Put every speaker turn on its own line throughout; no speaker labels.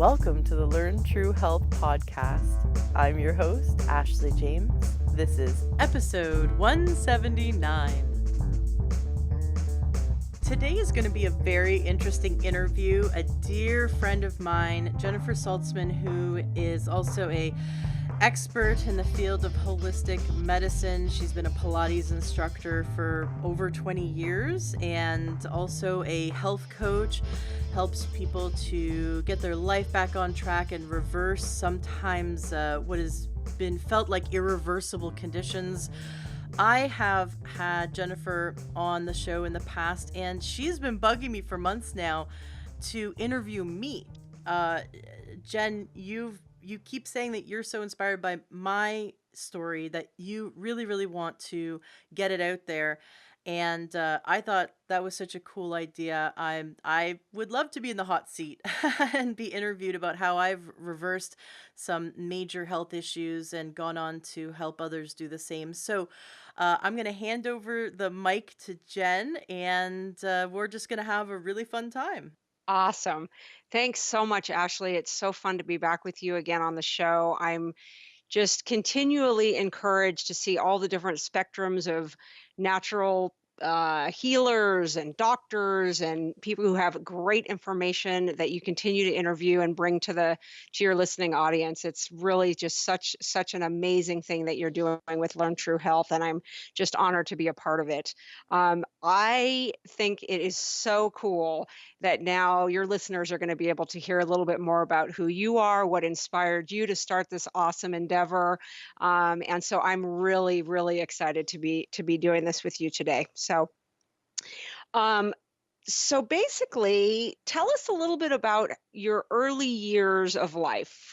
Welcome to the Learn True Health podcast. I'm your host, Ashley James. This is episode 179. Today is going to be a very interesting interview. A dear friend of mine, Jennifer Saltzman, who is also an expert in the field of holistic medicine. She's been a Pilates instructor for over 20 years and also a health coach, helps people to get their life back on track and reverse sometimes what has been felt like irreversible conditions. I have had Jennifer on the show in the past, and she's been bugging me for months now to interview me. Jen, you keep saying that you're so inspired by my story that you really want to get it out there. And I thought that was such a cool idea. I would love to be in the hot seat and be interviewed about how I've reversed some major health issues and gone on to help others do the same. So I'm going to hand over the mic to Jen, and we're just going to have a really fun time.
Awesome. Thanks so much, Ashley. It's so fun to be back with you again on the show. I'm just continually encouraged to see all the different spectrums of natural healers and doctors and people who have great information that you continue to interview and bring to your listening audience. It's really just such an amazing thing that you're doing with Learn True Health, and I'm just honored to be a part of it. I think it is so cool that now your listeners are going to be able to hear a little bit more about who you are, what inspired you to start this awesome endeavor. And so I'm really excited to be doing this with you today. Um, so basically, tell us a little bit about your early years of life.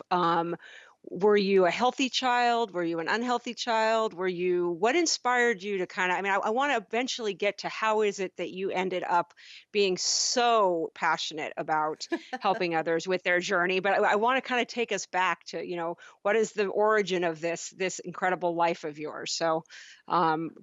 Were you a healthy child? Were you an unhealthy child? What inspired you to I want to eventually get to how is it that you ended up being so passionate about helping others with their journey. But I want to kind of take us back to, what is the origin of this incredible life of yours? So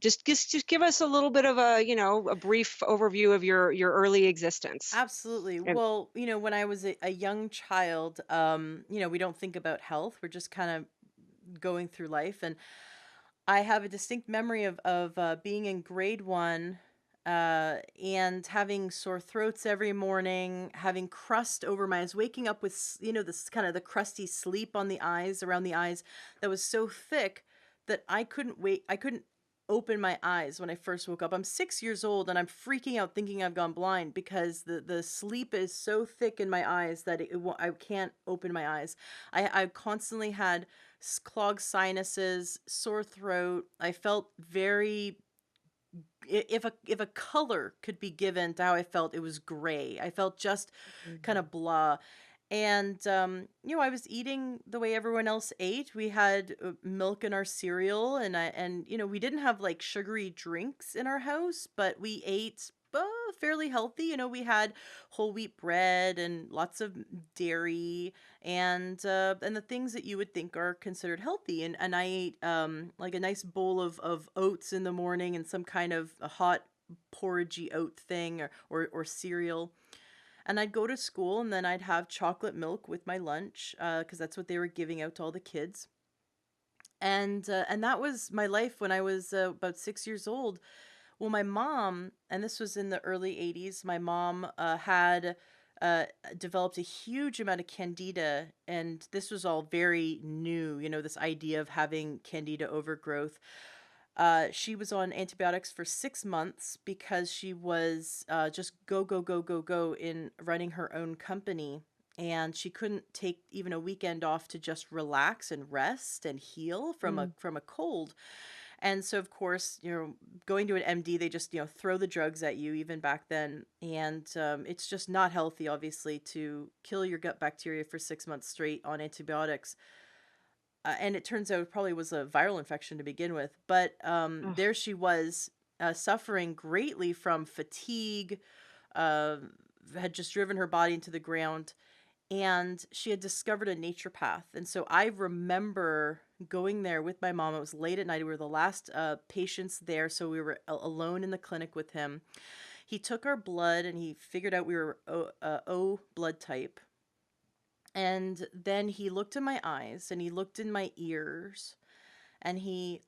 just give us a little bit of a brief overview of your early existence.
Absolutely.
And
Well, when I was a young child, we don't think about health. We're just kind of going through life. And I have a distinct memory of being in grade one and having sore throats every morning, having crust over my eyes, waking up with, this kind of the crusty sleep on the eyes, around the eyes that was so thick that I couldn't wait. I couldn't open my eyes when I first woke up. I'm 6 years old and I'm freaking out thinking I've gone blind because the sleep is so thick in my eyes that I can't open my eyes. I constantly had clogged sinuses, sore throat. I felt very if a color could be given to how I felt, it was gray. I felt just kind
Mhm.
of blah. And I was eating the way everyone else ate. We had milk in our cereal, and we didn't have like sugary drinks in our house, but we ate fairly healthy. We had whole wheat bread and lots of dairy and the things that you would think are considered healthy. And I ate like a nice bowl of oats in the morning and some kind of a hot porridgey oat thing or cereal. And I'd go to school and then I'd have chocolate milk with my lunch because that's what they were giving out to all the kids. And that was my life when I was about 6 years old. Well, my mom, and this was in the early 80s, my mom had uh, developed a huge amount of candida, and this was all very new, this idea of having candida overgrowth. She was on antibiotics for 6 months because she was just go in running her own company. And she couldn't take even a weekend off to just relax and rest and heal from a
Mm.
from a cold. And so, of course, going to an MD, they just throw the drugs at you even back then, and it's just not healthy, obviously, to kill your gut bacteria for 6 months straight on antibiotics. And it turns out it probably was a viral infection to begin with. But
Ugh.
there she was, suffering greatly from fatigue, uh, had just driven her body into the ground, and she had discovered a naturopath. And so I remember going there with my mom. It was late at night. We were the last patients there, so we were alone in the clinic with him. He took our blood and he figured out we were O blood type. And then he looked in my eyes and he looked in my ears and he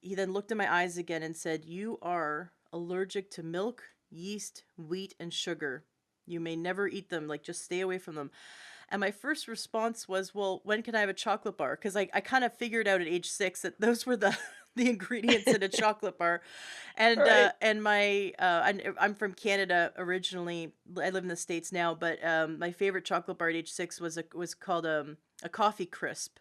then looked in my eyes again and said, "You are allergic to milk, yeast, wheat, and sugar. You may never eat them. Like, just stay away from them." And my first response was, "Well, when can I have a chocolate bar?" Because I kind of figured out at age 6 that those were the the ingredients in a chocolate bar.
Right.
And I'm from Canada originally. I live in the States now, but my favorite chocolate bar at age 6 was called a coffee crisp.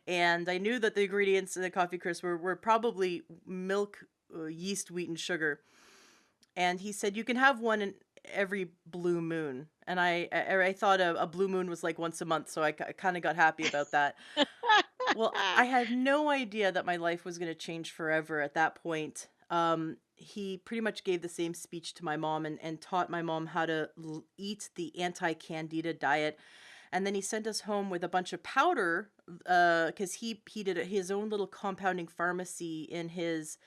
And I knew that the ingredients in the coffee crisp were probably milk, yeast, wheat, and sugar. And he said, "You can have one in every blue moon." And I thought a blue moon was like once a month, so I kind of got happy about that. Well, I had no idea that my life was going to change forever at that point. He pretty much gave the same speech to my mom and taught my mom how to eat the anti-Candida diet. And then he sent us home with a bunch of powder, because he did his own little compounding pharmacy in his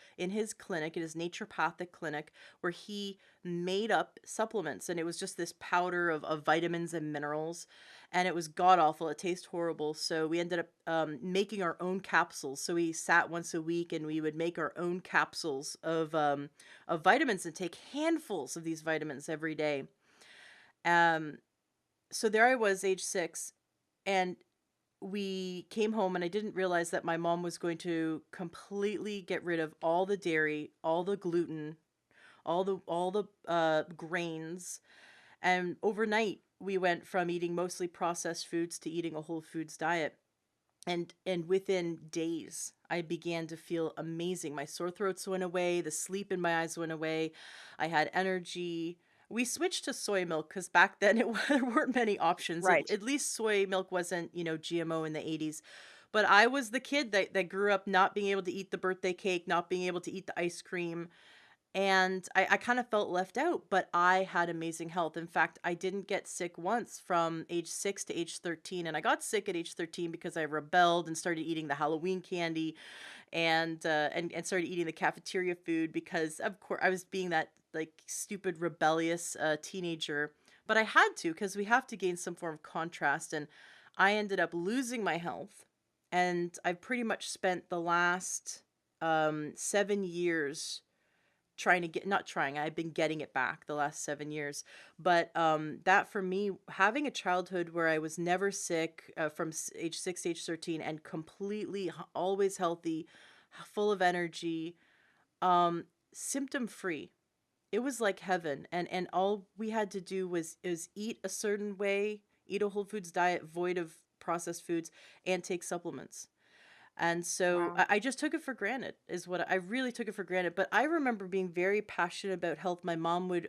clinic, in his naturopathic clinic, where he made up supplements, and it was just this powder of vitamins and minerals, and it was god awful. It tastes horrible. So we ended up making our own capsules. So we sat once a week and we would make our own capsules of vitamins and take handfuls of these vitamins every day. Um, so there I was, age 6, and we came home, and I didn't realize that my mom was going to completely get rid of all the dairy, all the gluten, all the grains, and overnight we went from eating mostly processed foods to eating a whole foods diet. And within days, I began to feel amazing. My sore throats went away, the sleep in my eyes went away. I had energy. We switched to soy milk because back then there weren't many options.
Right.
At least soy milk wasn't, GMO in the 80s. But I was the kid that grew up not being able to eat the birthday cake, not being able to eat the ice cream, and I kind of felt left out, but I had amazing health. In fact, I didn't get sick once from age 6 to age 13. And I got sick at age 13 because I rebelled and started eating the Halloween candy and started eating the cafeteria food because, of course, I was being that like stupid, rebellious teenager. But I had to because we have to gain some form of contrast. And I ended up losing my health. And I've pretty much spent the last 7 years trying to get not trying, I've been getting it back the last 7 years. But, that for me, having a childhood where I was never sick, from age 6 to age 13 and completely always healthy, full of energy, um, symptom free. It was like heaven. And all we had to do was eat a certain way, eat a whole foods diet void of processed foods, and take supplements. And so
Wow.
I just took it for granted, is what I really took it for granted. But I remember being very passionate about health. My mom would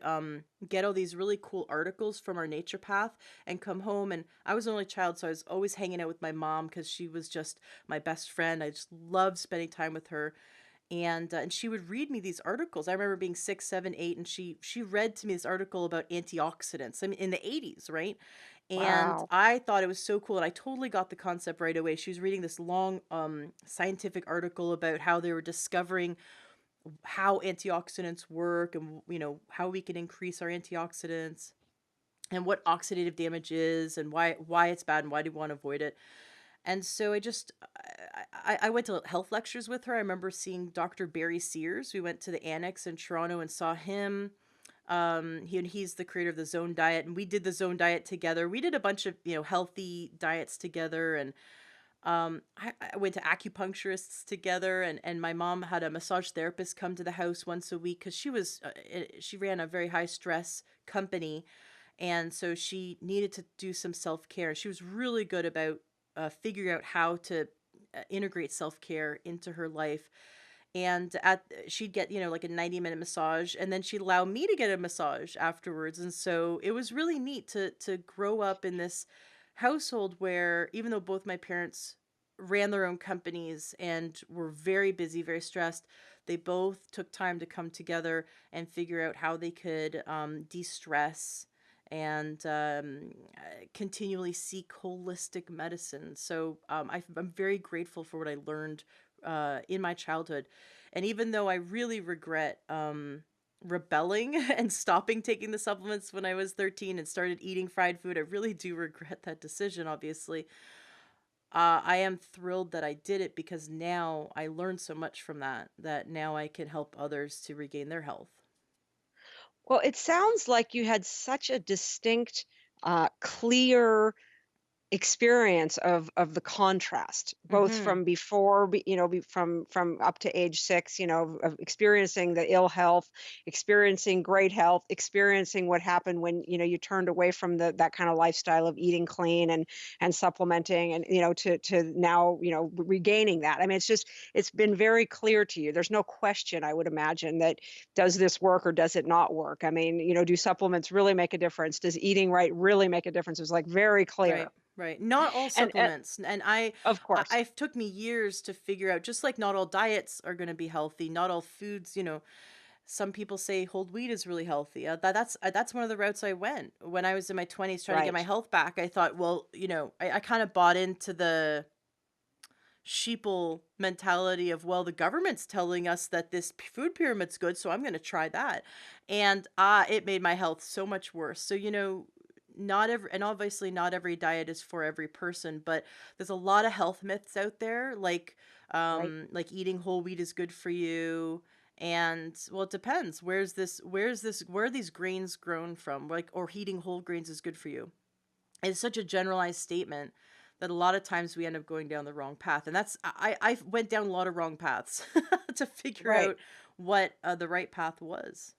get all these really cool articles from our naturopath and come home. And I was an only child, so I was always hanging out with my mom because she was just my best friend. I just loved spending time with her, and she would read me these articles. I remember being 6, 7, 8, and she read to me this article about antioxidants. I mean, in the 80s, right? And
Wow.
I thought it was so cool, and I totally got the concept right away. She was reading this long scientific article about how they were discovering how antioxidants work, and how we can increase our antioxidants and what oxidative damage is and why it's bad and why do we want to avoid it. And so I went to health lectures with her. I remember seeing Dr. Barry Sears. We went to the Annex in Toronto and saw him. He's the creator of the Zone Diet, and we did the Zone Diet together. We did a bunch of healthy diets together, and I went to acupuncturists together, and my mom had a massage therapist come to the house once a week because she ran a very high stress company, and so she needed to do some self care. She was really good about figuring out how to integrate self care into her life. And she'd get like a 90-minute massage, and then she'd allow me to get a massage afterwards. And so it was really neat to grow up in this household where, even though both my parents ran their own companies and were very busy, very stressed, they both took time to come together and figure out how they could de-stress and continually seek holistic medicine. So I'm very grateful for what I learned in my childhood. And even though I really regret rebelling and stopping taking the supplements when I was 13 and started eating fried food. I really do regret that decision, obviously. I am thrilled that I did it because now I learned so much from that, that now I can help others to regain their health.
Well, it sounds like you had such a distinct, clear experience of the contrast, both
Mhm.
from before, from up to age 6, of experiencing the ill health, experiencing great health, experiencing what happened when, you turned away from that kind of lifestyle of eating clean and supplementing, and, to now, regaining that. I mean, it's been very clear to you. There's no question, I would imagine, that does this work or does it not work? I mean, do supplements really make a difference? Does eating right really make a difference? It's like very clear.
Right, right. Not all
And
supplements, and I
of
I
course.
I've took me years to figure out, just like not all diets are gonna be healthy, not all foods, some people say whole wheat is really healthy. That's one of the routes I went. When I was in my 20s trying to get my
Right,
health back, I thought, well, I kind of bought into the sheeple mentality of, well, the government's telling us that this food pyramid's good, so I'm going to try that. And it made my health so much worse. So, not every, and obviously not every diet is for every person, but there's a lot of health myths out there,
right,
like eating whole wheat is good for you. And well, it depends. Where are these grains grown from? Like, or eating whole grains is good for you. It's such a generalized statement that a lot of times we end up going down the wrong path. And I went down a lot of wrong paths to figure
right,
out what the right path was.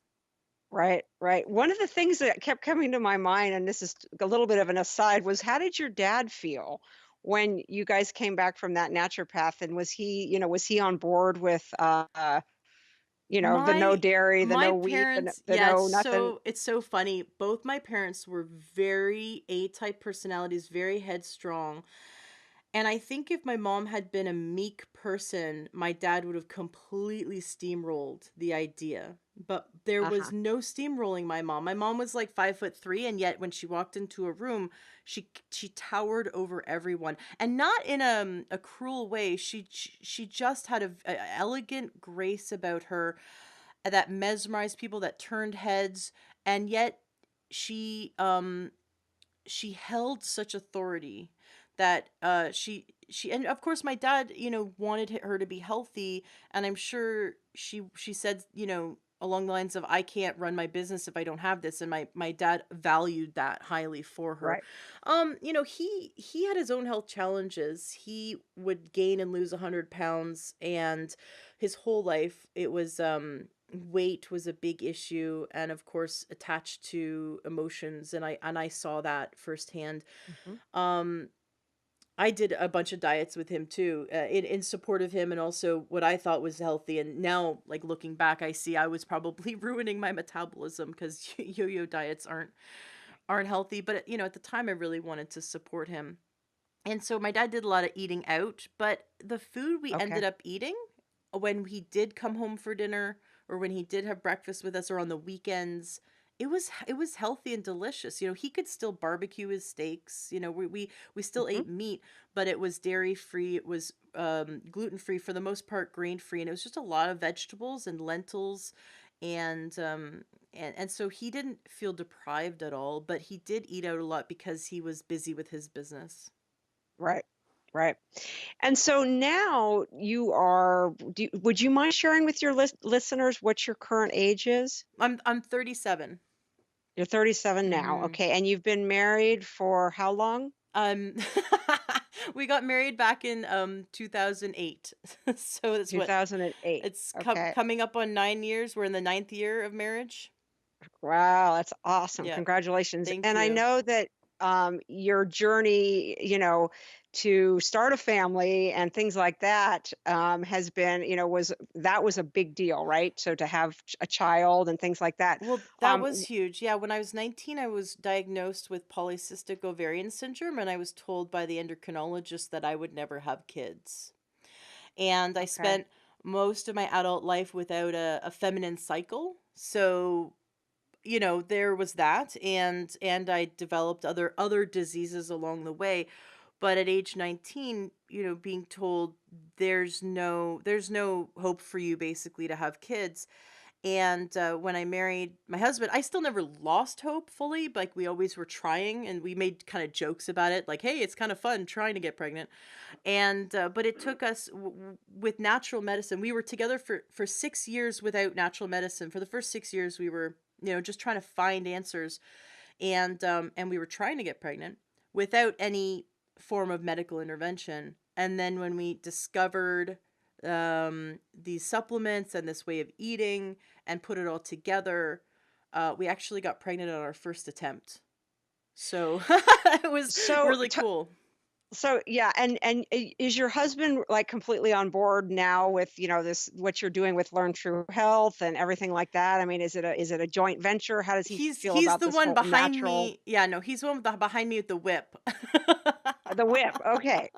right, right. One of the things that kept coming to my mind, and this is a little bit of an aside, was how did your dad feel when you guys came back from that naturopath? And was he on board with, the no
My
dairy, the
my
no wheat, the,
parents,
the
yeah,
no nothing?
it's so funny. Both my parents were very A-type personalities, very headstrong. And I think if my mom had been a meek person, my dad would have completely steamrolled the idea. But there was
Uh-huh.
no steamrolling my mom. My mom was like 5'3", and yet when she walked into a room, she towered over everyone, and not in a cruel way. She just had a elegant grace about her that mesmerized people, that turned heads, and yet she um she held such authority that she and of course my dad, wanted her to be healthy, and I'm sure she said, along the lines of, I can't run my business if I don't have this, and my dad valued that highly for her.
Right,
He had his own health challenges. He would gain and lose 100 pounds, and his whole life it was weight was a big issue, and of course attached to emotions, and I saw that firsthand.
hmm,
um I did a bunch of diets with him too, in support of him and also what I thought was healthy. And now, like looking back, I see I was probably ruining my metabolism because yo-yo diets aren't healthy. But at the time, I really wanted to support him, and so my dad did a lot of eating out. But the food we ended
okay,
up eating when he did come home for dinner, or when he did have breakfast with us, or on the weekends, it was healthy and delicious. He could still barbecue his steaks. We still
hmm,
ate meat, but it was dairy free. It was gluten free, for the most part, grain free, and it was just a lot of vegetables and lentils, and so he didn't feel deprived at all. But he did eat out a lot because he was busy with his business.
right, right. And so now would you mind sharing with your listeners what your current age is?
I'm 37.
You're 37 now.
Mhm.
Okay. And you've been married for how long?
Um, we got married back in 2008. So that's what
2008.
it's
Okay.
coming up on 9 years. We're in the ninth year of marriage.
Wow, that's awesome.
Yeah,
Congratulations.
thank
And I
you.
know that your journey, to start a family and things like that, has been, was a big deal, right? So to have a child and things like that.
Well, that
Um,
was huge. Yeah, when I was 19, I was diagnosed with polycystic ovarian syndrome, and I was told by the endocrinologist that I would never have kids. And I
okay.
spent most of my adult life without a feminine cycle. So there was that, and I developed other diseases along the way. But at age 19, being told there's no hope for you basically to have kids. And when I married my husband, I still never lost hope fully. But like we always were trying, and we made kind of jokes about it, like, "Hey, it's kind of fun trying to get pregnant." And but it took us with natural medicine. We were together for 6 years without natural medicine. For the first 6 years, we were just trying to find answers, and we were trying to get pregnant without any form of medical intervention. And then when we discovered these supplements and this way of eating and put it all together, we actually got pregnant on our first attempt. So it was
So
really cool.
So yeah, and is your husband like completely on board now with, this what you're doing with Learn True Health and everything like that? I mean, is it a joint venture? How does he feel
He's
about
the
this
one
whole
behind
natural
me. Yeah, no, he's the one with behind me with the whip.
the whip? Okay.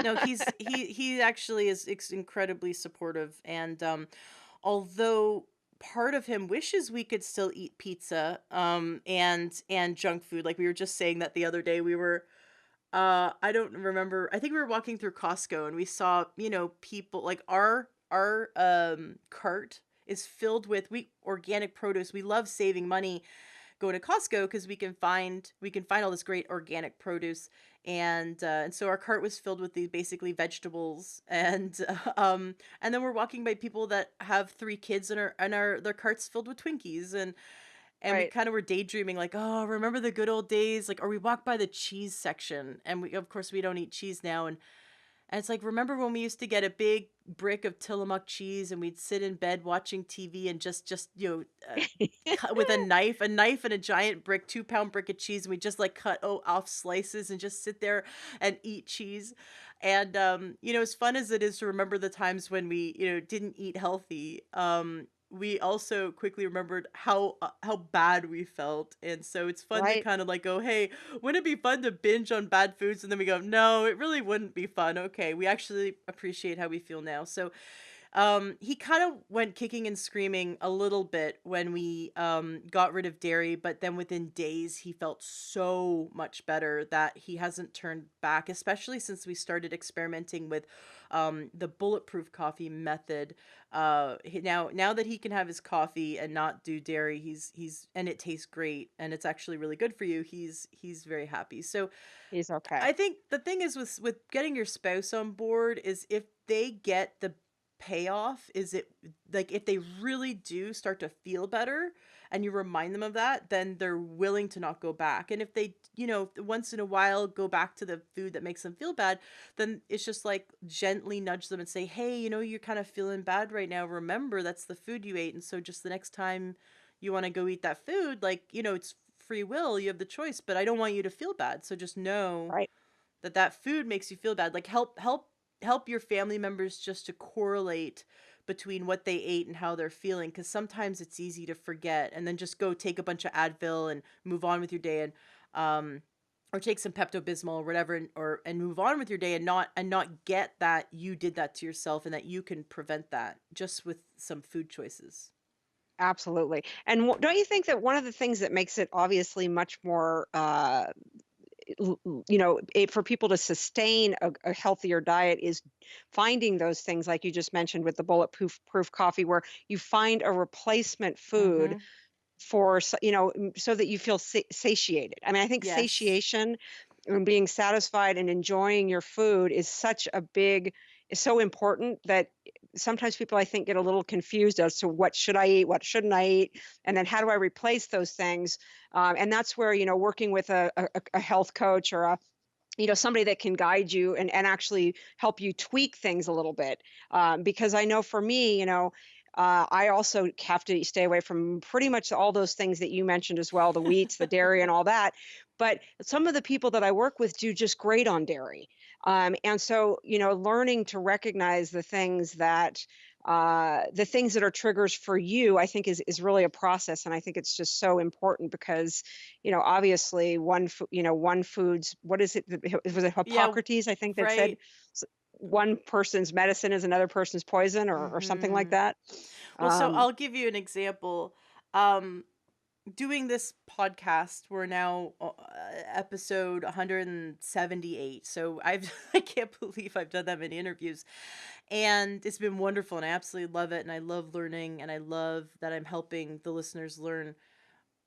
No, he actually is incredibly supportive, and although part of him wishes we could still eat pizza and junk food, like we were just saying that the other day. We were I don't remember. I think we were walking through Costco and we saw, people like our cart is filled with we organic produce. We love saving money going to Costco because we can find all this great organic produce, and so our cart was filled with these basically vegetables, and then we're walking by people that have 3 kids, and our their carts filled with Twinkies, and we
Right.
kind of were daydreaming like, oh, remember the good old days, like, or we walked by the cheese section, and we of course we don't eat cheese now, and it's like, remember when we used to get a big brick of Tillamook cheese and we'd sit in bed watching TV and just cut with a knife and a giant brick, 2-pound brick of cheese, and we just like cut off slices and just sit there and eat cheese. And as fun as it is to remember the times when we, didn't eat healthy, we also quickly remembered how bad we felt. And so it's fun to
Right.
kind of like go, hey, wouldn't it be fun to binge on bad foods? And then we go, no, it really wouldn't be fun. Okay, we actually appreciate how we feel now. So he kind of went kicking and screaming a little bit when we got rid of dairy, but then within days he felt so much better that he hasn't turned back, especially since we started experimenting with the bulletproof coffee method. Now that he can have his coffee and not do dairy, he's and it tastes great and it's actually really good for you. He's very happy. So
He's okay.
I think the thing is with getting your spouse on board is if they get the payoff, is it like if they really do start to feel better and you remind them of that, then they're willing to not go back. And if they, once in a while go back to the food that makes them feel bad, then it's just like gently nudge them and say, "Hey, you're kind of feeling bad right now. Remember, that's the food you ate. And so just the next time you want to go eat that food, like, it's free will, you have the choice, but I don't want you to feel bad. So just know
Right.
that that food makes you feel bad." Like help your family members just to correlate between what they ate and how they're feeling, cuz sometimes it's easy to forget and then just go take a bunch of Advil and move on with your day, and um or take some Pepto-Bismol or whatever, and move on with your day, and not get that you did that to yourself and that you can prevent that just with some food choices.
Absolutely. And don't you think that one of the things that makes it obviously much more for people to sustain a healthier diet is finding those things like you just mentioned with the bulletproof coffee, where you find a replacement food
Mhm.
for so that you feel satiated. I mean, I think
Yes.
satiation and being satisfied and enjoying your food is so important that sometimes people, I think, get a little confused as to what should I eat, what shouldn't I eat, and then how do I replace those things. And that's where, working with a health coach or somebody that can guide you and actually help you tweak things a little bit. Because I know for me, I also have to stay away from pretty much all those things that you mentioned as well, the wheats, the dairy, and all that. But some of the people that I work with do just great on dairy. And so, learning to recognize the things that are triggers for you, I think is really a process. And I think it's just so important because, obviously one food's, what is it? Was it
Yeah,
Hippocrates, I think, that said
right.
one person's medicine is another person's poison, or something like
Mhm.
that.
Well, so
Um,
I'll give you an example. Um doing this podcast, we're now episode 178. So I've I can't believe I've done that many interviews, and it's been wonderful, and I absolutely love it, and I love learning, and I love that I'm helping the listeners learn.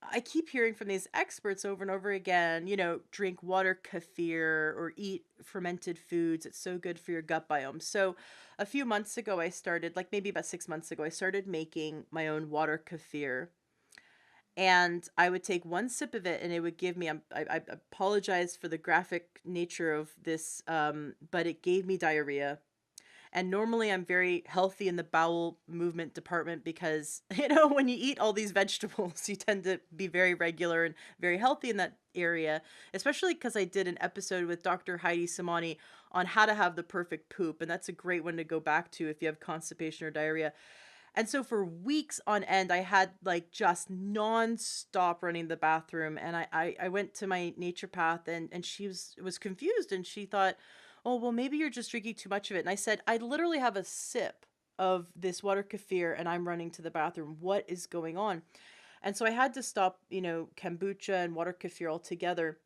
I keep hearing from these experts over and over again, drink water kefir or eat fermented foods. It's so good for your gut biome. So a few months ago, I started, like maybe about 6 months ago, I started making my own water kefir. And I would take one sip of it and it would give me, I apologize for the graphic nature of this, but it gave me diarrhea. And normally I'm very healthy in the bowel movement department because, when you eat all these vegetables, you tend to be very regular and very healthy in that area, especially because I did an episode with Dr. Heidi Samani on how to have the perfect poop. And that's a great one to go back to if you have constipation or diarrhea. And so for weeks on end, I had like just nonstop running the bathroom. And I went to my naturopath and she was confused and she thought, oh, well, maybe you're just drinking too much of it. And I said, I literally have a sip of this water kefir and I'm running to the bathroom. What is going on? And so I had to stop, kombucha and water kefir altogether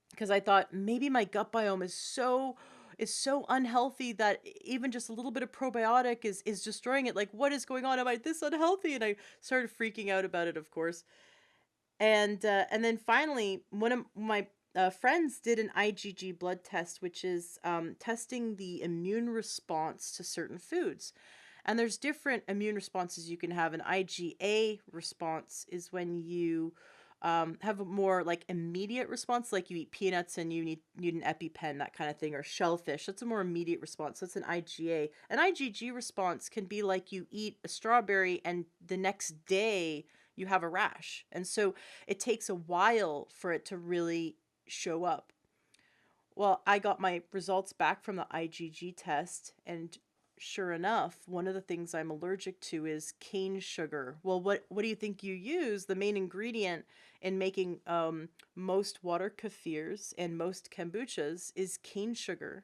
because I thought maybe my gut biome is so unhealthy that even just a little bit of probiotic is destroying it. Like, what is going on? Am I this unhealthy? And I started freaking out about it, of course. And then finally, one of my friends did an IgG blood test, which is testing the immune response to certain foods. And there's different immune responses you can have. An IgA response is when you have a more like immediate response, like you eat peanuts and you need an EpiPen, that kind of thing, or shellfish. That's a more immediate response. That's an IgA. An IgG response can be like you eat a strawberry and the next day you have a rash. And so it takes a while for it to really show up. Well, I got my results back from the IgG test, and sure enough, one of the things I'm allergic to is cane sugar. Well, what do you think you use? The main ingredient in making most water kefirs and most kombuchas is cane sugar.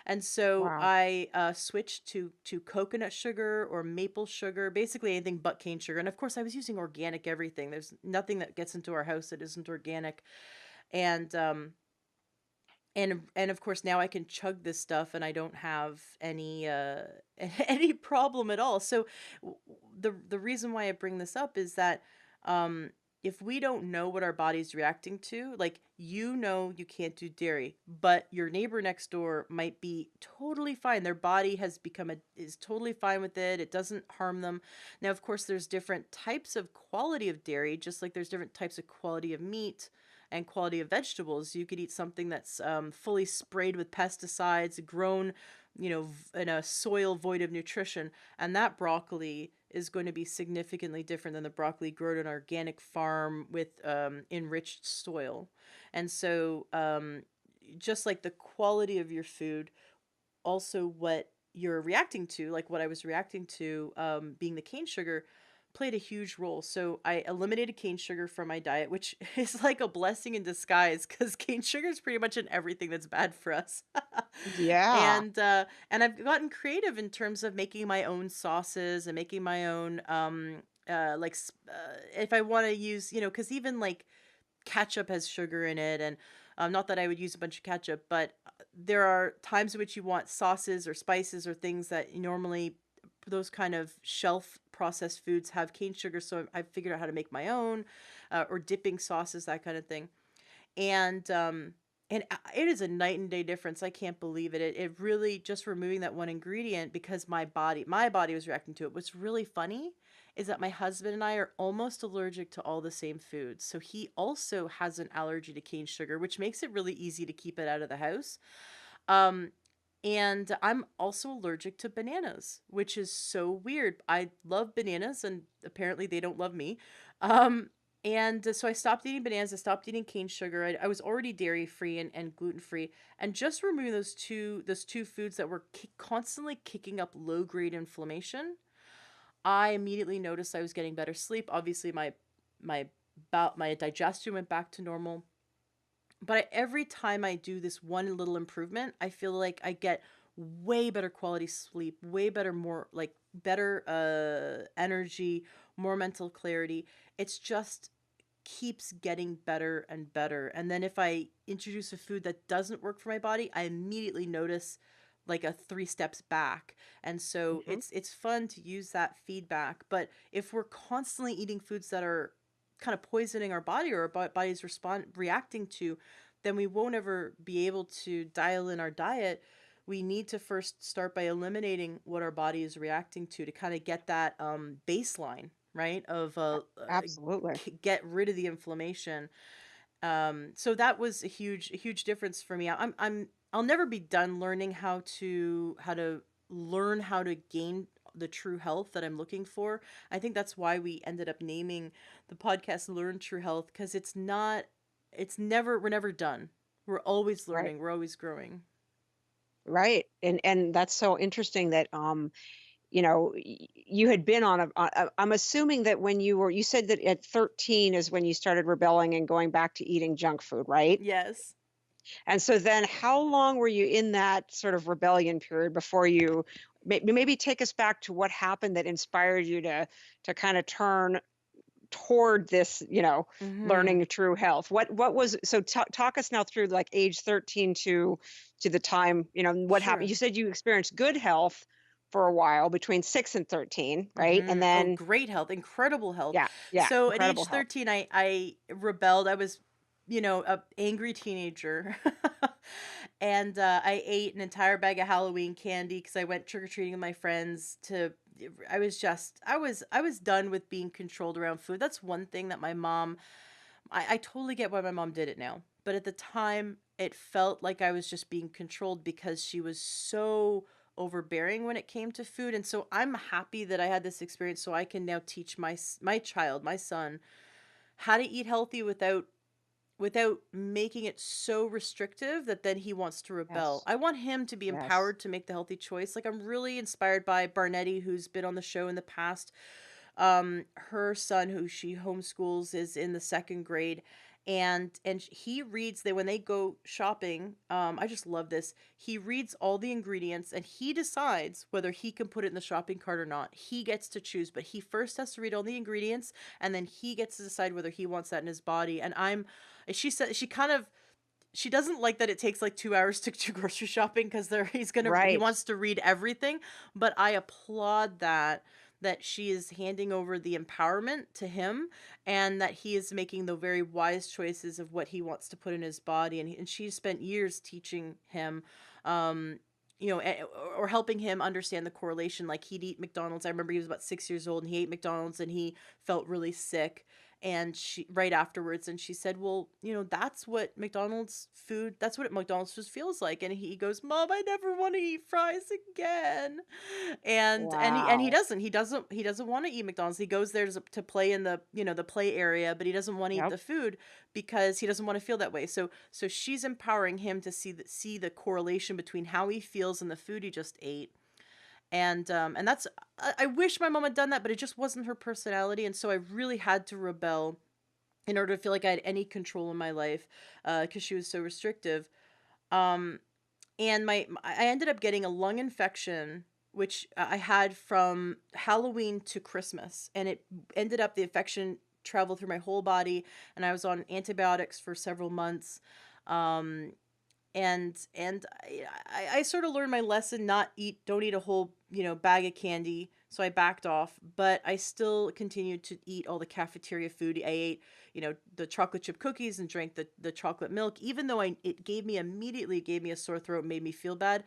And so
Wow.
I switched to coconut sugar or maple sugar, basically anything but cane sugar. And of course, I was using organic everything. There's nothing that gets into our house that isn't organic. And and of course now I can chug this stuff and I don't have any any problem at all. So the reason why I bring this up is that um if we don't know what our body's reacting to, like, you can't do dairy, but your neighbor next door might be totally fine. Their body has become is totally fine with it. It doesn't harm them. Now, of course, there's different types of quality of dairy, just like there's different types of quality of meat and quality of vegetables. You could eat something that's fully sprayed with pesticides, grown, in a soil void of nutrition, and that broccoli is going to be significantly different than the broccoli grown on an organic farm with enriched soil. And so, just like the quality of your food, also what you're reacting to, like what I was reacting to, being the cane sugar, played a huge role. So I eliminated cane sugar from my diet, which is like a blessing in disguise because cane sugar is pretty much in everything that's bad for us.
Yeah.
And I've gotten creative in terms of making my own sauces and making my own if I want to use, because even like ketchup has sugar in it, and not that I would use a bunch of ketchup, but there are times in which you want sauces or spices or things that normally those kind of shelf processed foods have cane sugar. So I figured out how to make my own, or dipping sauces, that kind of thing. And it is a night and day difference. I can't believe it. It really, just removing that one ingredient, because my body was reacting to it. What's really funny is that my husband and I are almost allergic to all the same foods. So he also has an allergy to cane sugar, which makes it really easy to keep it out of the house. Um, and I'm also allergic to bananas, which is so weird. I love bananas, and apparently they don't love me. Um, so I stopped eating bananas. I stopped eating cane sugar. I was already dairy free and gluten free, and just removing those two foods that were constantly kicking up low grade inflammation. I immediately noticed I was getting better sleep. Obviously, my my digestion went back to normal. But every time I do this one little improvement, I feel like I get way better quality sleep, way better, more like better energy, more mental clarity. It's just keeps getting better and better. And then if I introduce a food that doesn't work for my body, I immediately notice like a three steps back. And so
Hmm.
it's fun to use that feedback. But if we're constantly eating foods that are kind of poisoning our body or our body's reacting to, then we won't ever be able to dial in our diet. We need to first start by eliminating what our body is reacting to kind of get that baseline, right? Of
Absolutely.
get rid of the inflammation. So that was a huge difference for me. I'll never be done learning how to learn how to gain the true health that I'm looking for. I think that's why we ended up naming the podcast Learn True Health, because it's never, we're never done. We're always
Right.
learning, we're always growing.
Right. And that's so interesting that you had been I'm assuming that when you said that at 13 is when you started rebelling and going back to eating junk food, right?
Yes.
And so then how long were you in that sort of rebellion period before you maybe take us back to what happened that inspired you to kind of turn toward this,
Mhm.
learning true health. What was so talk us now through like age 13 to the time, what happened.
Sure.
You said you experienced good health for a while between 6 and 13, right? And
Oh,
then
great health, incredible health.
yeah, yeah,
So at
incredible
age
health.
13, I rebelled. I was, a angry teenager. And I ate an entire bag of Halloween candy because I went trick or treating with my friends. I was done with being controlled around food. That's one thing that my mom, I totally get why my mom did it now. But at the time, it felt like I was just being controlled because she was so overbearing when it came to food. And so I'm happy that I had this experience so I can now teach my child, my son, how to eat healthy without making it so restrictive that then he wants to rebel.
Yes.
I want him to be
Yes.
empowered to make the healthy choice. Like I'm really inspired by Barnetti, who's been on the show in the past. Her son, who she homeschools, is in the second grade, and he reads they when they go shopping. I just love this. He reads all the ingredients and he decides whether he can put it in the shopping cart or not. He gets to choose, but he first has to read all the ingredients and then he gets to decide whether he wants that in his body. And she said she doesn't like that it takes like 2 hours to do grocery shopping because there he
Right.
wants to read everything. But I applaud that she is handing over the empowerment to him and that he is making the very wise choices of what he wants to put in his body. And she spent years teaching him, um or helping him understand the correlation. Like he'd eat McDonald's. I remember he was about 6 years old and he ate McDonald's and he felt really sick, and she right afterwards, and she said, well, that's what McDonald's food feels like. And he goes, mom, I never want to eat fries again. And he
Wow.
doesn't want to eat McDonald's. He goes there to play in the the play area, but he doesn't want to eat
Yep.
the food because he doesn't want to feel that way. So she's empowering him to see the correlation between how he feels and the food he just ate. And that's I wish my mom had done that, but it just wasn't her personality, and so I really had to rebel in order to feel like I had any control in my life, because she was so restrictive. Um, and I ended up getting a lung infection, which I had from Halloween to Christmas, and it ended up the infection traveled through my whole body, and I was on antibiotics for several months. Um, and I sort of learned my lesson: don't eat a whole bag of candy. So I backed off, but I still continued to eat all the cafeteria food. I ate the chocolate chip cookies and drank the chocolate milk, even though it gave me a sore throat, made me feel bad.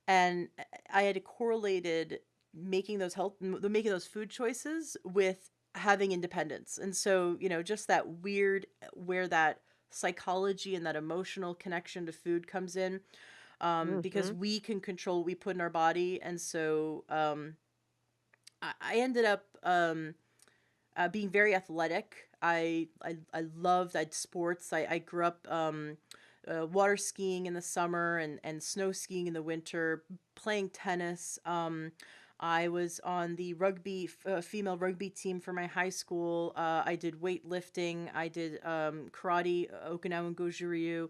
And I had correlated making those food choices with having independence. And so just that weird where that psychology and that emotional connection to food comes in, because
Hmm.
we can control what we put in our body. And so I ended up being very athletic. I loved I sports. I grew up water skiing in the summer and snow skiing in the winter, playing tennis. I was on the female rugby team for my high school. I did weightlifting. I did karate, Okinawan Goju-ryu.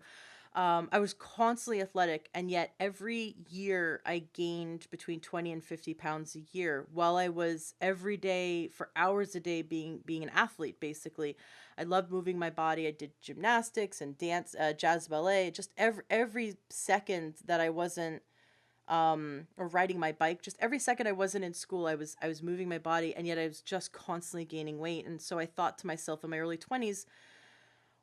I was constantly athletic, and yet every year I gained between 20 and 50 pounds a year while I was every day for hours a day being an athlete, basically. I loved moving my body. I did gymnastics and dance, jazz ballet, just every second that I wasn't or riding my bike, just every second I wasn't in school, I was moving my body, and yet I was just constantly gaining weight. And so I thought to myself in my early 20s,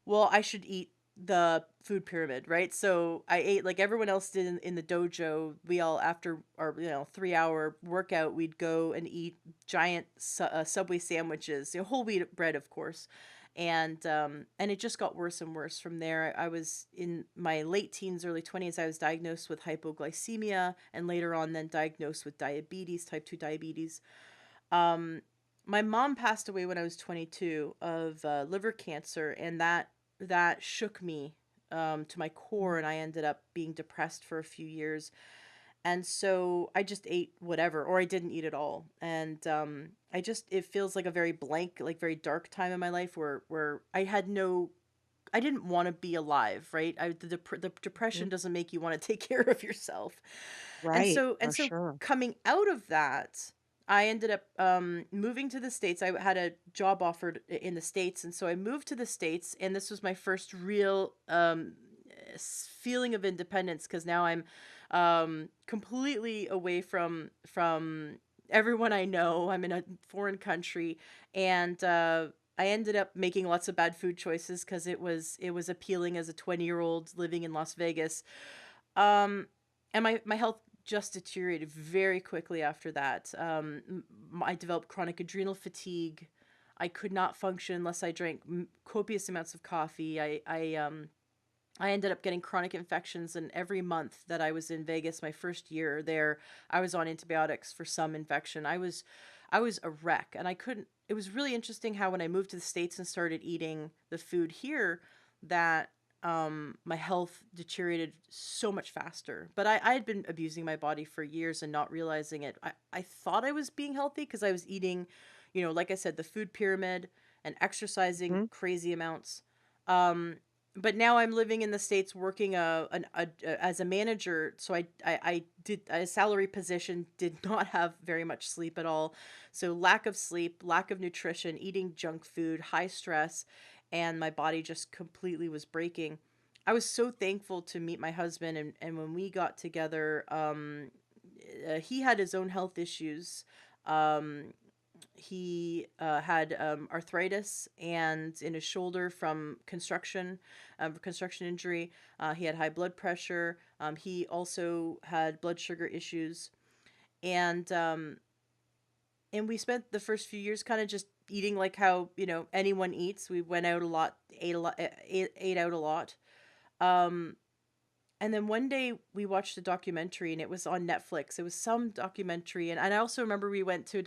well, I should eat the food pyramid, right? So I ate like everyone else did in the dojo. We all, after our 3-hour workout, we'd go and eat giant Subway sandwiches, whole wheat bread, of course. And it just got worse and worse from there. I was in my late teens, early 20s. I was diagnosed with hypoglycemia, and later on, then diagnosed with diabetes, type 2 diabetes. Um, my mom passed away when I was 22 of liver cancer, and that shook me to my core, and I ended up being depressed for a few years. And so I just ate whatever, or I didn't eat at all. And I just it feels like a very blank, like very dark time in my life where I didn't want to be alive, right? The depression
Mhm.
doesn't make you want to take care of yourself. And
Right,
so
for
and so
sure.
coming out of that, I ended up moving to the States. I had a job offered in the States, and so I moved to the States, and this was my first real feeling of independence, because now I'm completely away from everyone I know. I'm in a foreign country, and I ended up making lots of bad food choices because it was appealing as a 20-year-old living in Las Vegas. Um, and my health just deteriorated very quickly after that. I developed chronic adrenal fatigue. I could not function unless I drank copious amounts of coffee. I ended up getting chronic infections, and every month that I was in Vegas, my first year there, I was on antibiotics for some infection. I was a wreck, and I couldn't. It was really interesting how when I moved to the States and started eating the food here, that my health deteriorated so much faster. But I had been abusing my body for years and not realizing it. I thought I was being healthy because I was eating, like I said, the food pyramid and exercising
Mhm.
crazy amounts. Um, but now I'm living in the States working as a manager. So I did a salary position, did not have very much sleep at all. So lack of sleep, lack of nutrition, eating junk food, high stress, and my body just completely was breaking. I was so thankful to meet my husband, and when we got together, he had his own health issues. Um, he had arthritis and in his shoulder from construction injury. He had high blood pressure. He also had blood sugar issues, and we spent the first few years kind of just eating like how anyone eats. We went out a lot, ate a lot, ate out a lot. Um, and then one day we watched a documentary, and it was on Netflix. It was some documentary, and I also remember we went to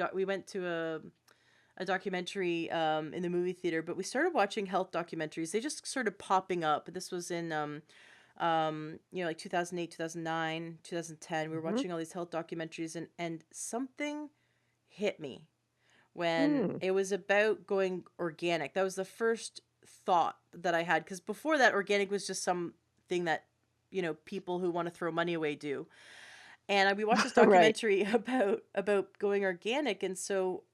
a documentary in the movie theater, but we started watching health documentaries. They just started popping up. This was in like 2008, 2009, 2010. We were
Mhm.
watching all these health documentaries, and something hit me when
Mm.
it was about going organic. That was the first thought that I had, because before that, organic was just something that people who want to throw money away do. And we watched this
Right.
documentary about going organic, and so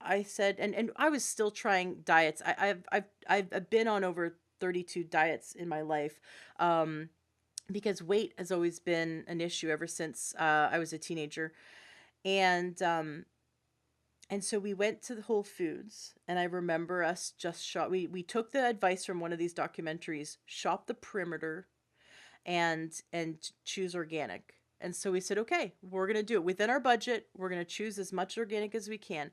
I said, and I was still trying diets. I've been on over 32 diets in my life, um, because weight has always been an issue ever since I was a teenager, and so we went to the Whole Foods, and I remember us just shop. We took the advice from one of these documentaries, shop the perimeter, and choose organic. And so we said, okay, we're gonna do it within our budget. We're gonna choose as much organic as we can.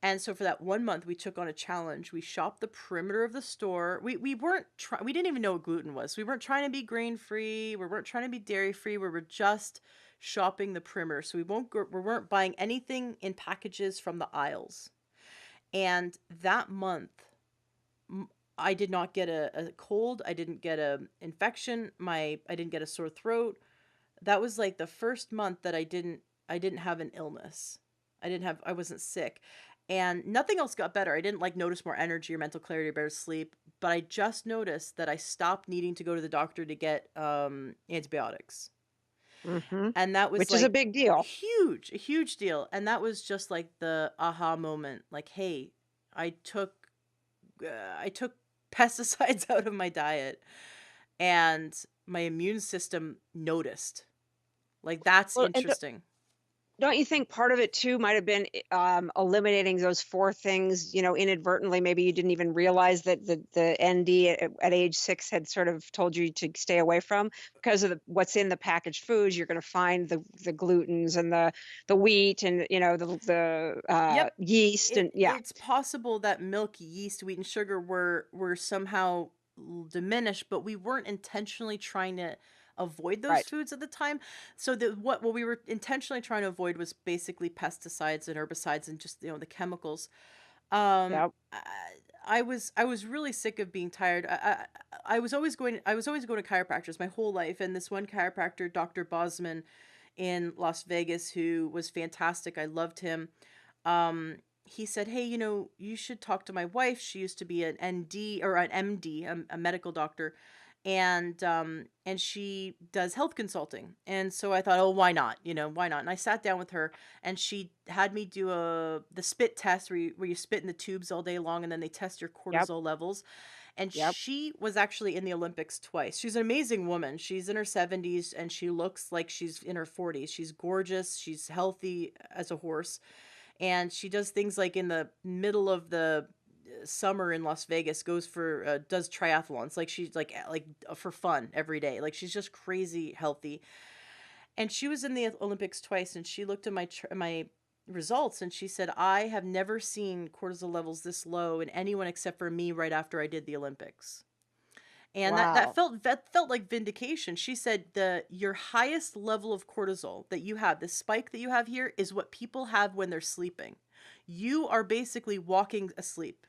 And so for that 1 month, we took on a challenge. We shopped the perimeter of the store. We weren't we didn't even know what gluten was. We weren't trying to be grain free. We weren't trying to be dairy free. We were just shopping the perimeter. So we weren't buying anything in packages from the aisles. And that month, m- I did not get a cold. I didn't get a infection. I didn't get a sore throat. That was like the first month that I didn't have an illness. I wasn't sick. and nothing else got better. I didn't like notice more energy or mental clarity or better sleep, but I just noticed that I stopped needing to go to the doctor to get antibiotics.
Mhm.
And that was
Which is a
like
big deal.
huge, a huge deal. And that was just like the aha moment. Like, hey, I took I took pesticides out of my diet and my immune system noticed. Like that's
Well, and
interesting.
don't you think part of it too might have been, eliminating those 4 things, inadvertently? Maybe you didn't even realize that the ND at age 6 had sort of told you to stay away from because of what's in the packaged foods. You're gonna find the glutens and the wheat and,
Yep.
yeast and yeah,
It's possible that milk, yeast, wheat, and sugar were somehow diminished, but we weren't intentionally trying to avoid those
right.
foods at the time. So the what we were intentionally trying to avoid was basically pesticides and herbicides and just the chemicals.
Yep,
I, I was really sick of being tired. I was always going to chiropractors my whole life, and this one chiropractor, Dr. Bosman in Las Vegas, who was fantastic. I loved him. He said, "Hey, you should talk to my wife. She used to be an ND or an MD, a medical doctor, and she does health consulting." And so I thought, "Oh, why not? Why not?" And I sat down with her, and she had me do the spit test where you spit in the tubes all day long, and then they test your
yep,
cortisol levels. And
yep.
she was actually in the Olympics twice. She's an amazing woman. She's in her 70s and she looks like she's in her 40s. She's gorgeous. She's healthy as a horse. And she does things like in the middle of the summer in Las Vegas goes for does triathlons. Like she's for fun every day. Like she's just crazy healthy. And she was in the Olympics twice and she looked at my results and she said, "I have never seen cortisol levels this low in anyone except for me right after I did the Olympics." And
Wow,
that felt like vindication. She said the your highest level of cortisol that you have, the spike that you have here is what people have when they're sleeping. You are basically walking asleep.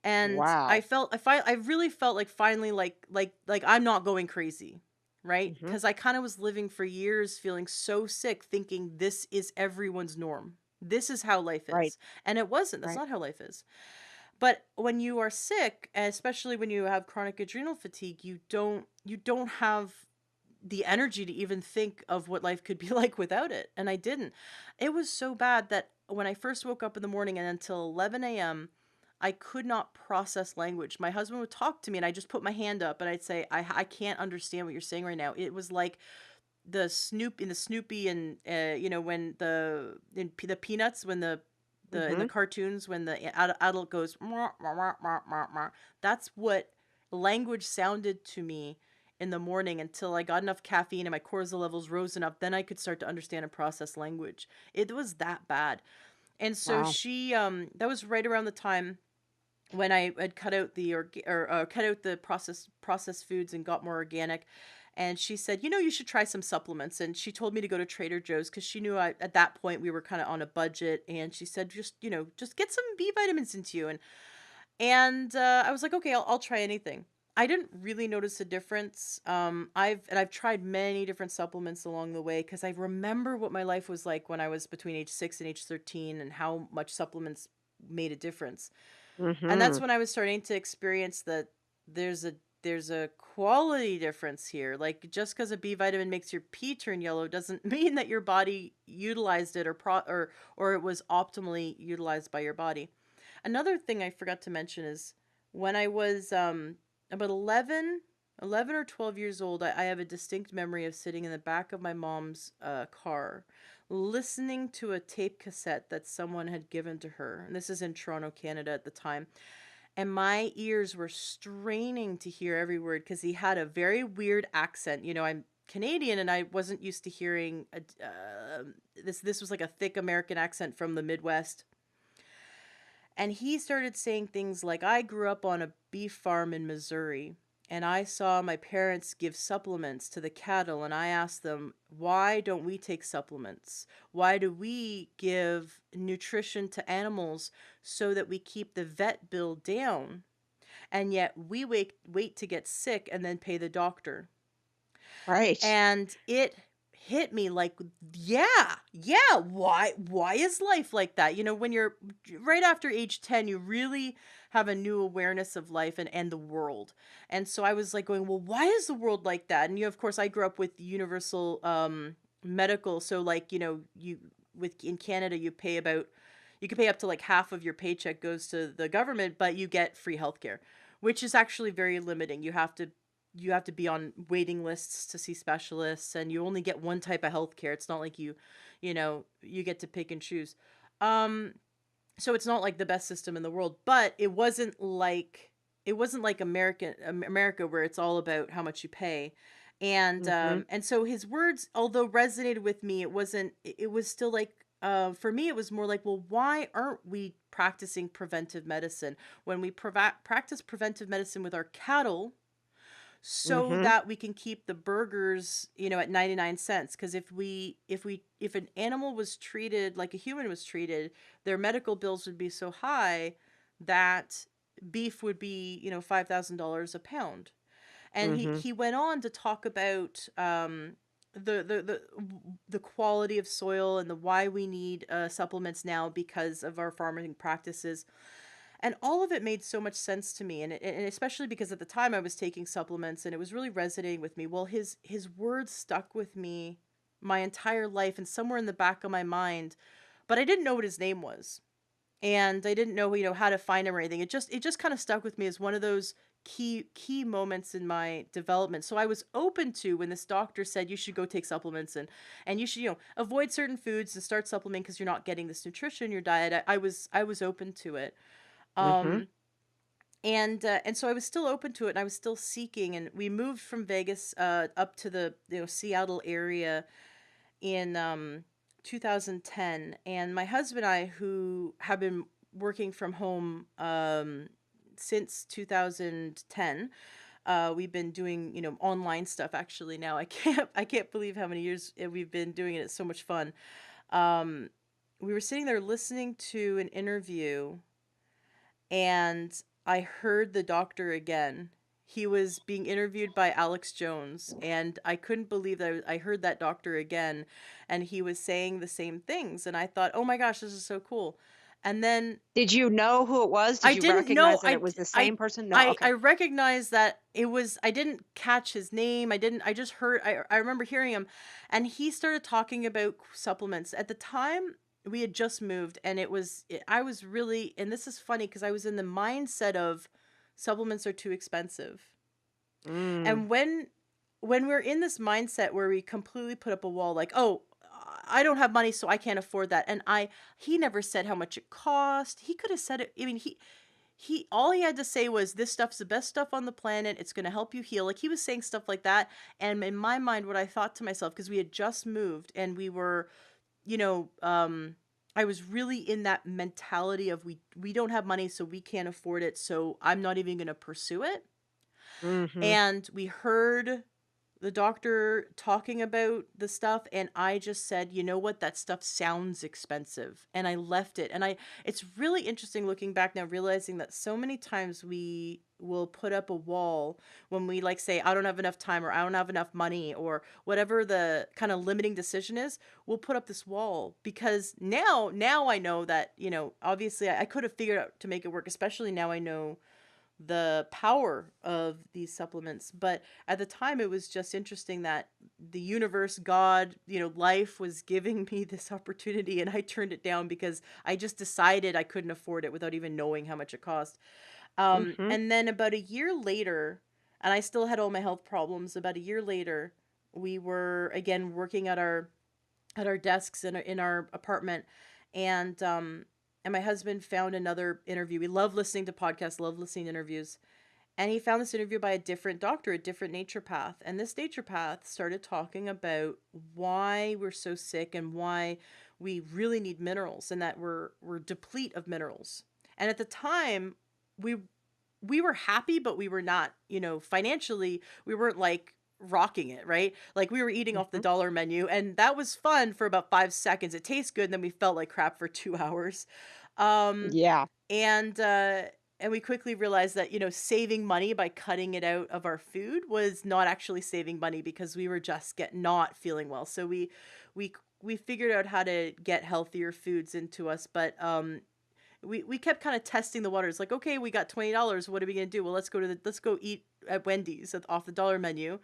And
wow.
I really felt like finally like I'm not going crazy, right?
Mhm.
Cuz I kind of was living for years feeling so sick thinking this is everyone's norm. This is how life
Right,
is. And it wasn't. That's
right.
not how life is. But when you are sick, and especially when you have chronic adrenal fatigue, you don't have the energy to even think of what life could be like without it. And I didn't. It was so bad that when I first woke up in the morning and until 11 a.m., I could not process language. My husband would talk to me and I just put my hand up and I'd say, I can't understand what you're saying right now. It was like the Snoopy and when the Peanuts when the in the
Mhm.
cartoons when the adult goes "Meow, meow, meow, meow, meow, meow." That's what language sounded to me in the morning until I got enough caffeine and my cortisol levels rose enough, then I could start to understand and process language. It was that bad. And so
Wow.
she that was right around the time when I had cut out cut out the processed foods and got more organic. And she said, you should try some supplements. And she told me to go to Trader Joe's because she knew at that point we were kind of on a budget. And she said, just get some B vitamins into you. And I was like, okay, I'll try anything. I didn't really notice a difference. I've tried many different supplements along the way because I remember what my life was like when I was between age 6 and age 13 and how much supplements made a difference. And that's
Mhm.
when I was starting to experience that there's a there's a quality difference here. Like just because a B vitamin makes your pee turn yellow doesn't mean that your body utilized it or it was optimally utilized by your body. Another thing I forgot to mention is when I was about 11 or 12 years old, I have a distinct memory of sitting in the back of my mom's car listening to a tape cassette that someone had given to her. And this is in Toronto, Canada at the time. And my ears were straining to hear every word because he had a very weird accent. I'm Canadian and I wasn't used to hearing this was like a thick American accent from the Midwest. And he started saying things like, I grew up on a beef farm in Missouri, and I saw my parents give supplements to the cattle, and I asked them, why don't we take supplements? Why do we give nutrition to animals so that we keep the vet bill down? And yet we wait to get sick and then pay the doctor.
Right.
And it hit me like, yeah, yeah, why is life like that? When you're right after age 10, you really have a new awareness of life and the world. And so I was like going, well, why is the world like that? And of course I grew up with universal medical, so like, you with in Canada you can pay up to like half of your paycheck goes to the government, but you get free healthcare, which is actually very limiting. You have to be on waiting lists to see specialists, and you only get one type of healthcare. It's not like you get to pick and choose. Um so it's not like the best system in the world, but it wasn't like America where it's all about how much you pay.
Mhm.
And so his words, although resonated with me, it was still like, for me it was more like, well, why aren't we practicing preventive medicine when we practice preventive medicine with our cattle, so
Mhm.
that we can keep the burgers, at 99 cents? Because if an animal was treated like a human was treated, their medical bills would be so high that beef would be, $5,000 a pound. And he
Mhm.
he went on to talk about the quality of soil and the why we need supplements now because of our farming practices. And all of it made so much sense to me, and especially because at the time I was taking supplements and it was really resonating with me. Well, his words stuck with me my entire life and somewhere in the back of my mind, but I didn't know what his name was. And I didn't know, how to find him or anything. It just kind of stuck with me as one of those key moments in my development. So I was open to when this doctor said you should go take supplements, and you should, avoid certain foods and start supplementing because you're not getting this nutrition in your diet. I was open to it.
Mhm.
Um and so I was still open to it, and I was still seeking, and we moved from Vegas up to the, Seattle area in 2010. And my husband and I, who have been working from home since 2010, we've been doing, online stuff actually now. I can't believe how many years we've been doing it. It's so much fun. Um we were sitting there listening to an interview, and I heard the doctor again. He was being interviewed by Alex Jones, and I couldn't believe that I heard that doctor again, and he was saying the same things. And I thought, oh my gosh, this is so cool. And then
Did you know who it was? Did
I
you
didn't know.
recognize that it was the
I
same person? No,
I
okay.
recognized that it was. I didn't catch his name. I just heard. I remember hearing him, and he started talking about supplements. At the time, we had just moved, and I was really, and this is funny because I was in the mindset of supplements are too expensive.
Mm.
And when we're in this mindset where we completely put up a wall, like, oh, I don't have money, so I can't afford that. And he never said how much it cost. He could have said it. I mean, he all he had to say was, this stuff's the best stuff on the planet. It's going to help you heal. Like, he was saying stuff like that. And in my mind, what I thought to myself, because we had just moved and we were, you know, I was really in that mentality of, we don't have money, so we can't afford it. So I'm not even going to pursue it.
Mhm.
And we heard the doctor talking about the stuff, and I just said, "You know what? That stuff sounds expensive." And I left it. And it's really interesting looking back now, realizing that so many times we will put up a wall when we, like, say, I don't have enough time, or I don't have enough money, or whatever the kind of limiting decision is. We'll put up this wall because now I know that, obviously I could have figured out to make it work, especially now I know the power of these supplements. But at the time, it was just interesting that the universe, God, life was giving me this opportunity, and I turned it down because I just decided I couldn't afford it without even knowing how much it cost.
Mhm.
And then about a year later, and I still had all my health problems. About a year later, we were again working at our desks in our apartment, and my husband found another interview. We love listening to podcasts, love listening to interviews, and he found this interview by a different doctor, a different naturopath. And this naturopath started talking about why we're so sick and why we really need minerals, and that we're deplete of minerals. And at the time, we we were happy, but we were not, financially, we weren't like rocking it, right? Like, we were eating off the
Mhm.
dollar menu, and that was fun for about 5 seconds. It tastes good, and then we felt like crap for 2 hours. Um,
Yeah.
and and we quickly realized that, saving money by cutting it out of our food was not actually saving money because we were just get not feeling well. So we we figured out how to get healthier foods into us, but we kept kind of testing the waters. Like, okay, we got $20. What are we gonna do? Well, let's go eat at Wendy's off the dollar menu,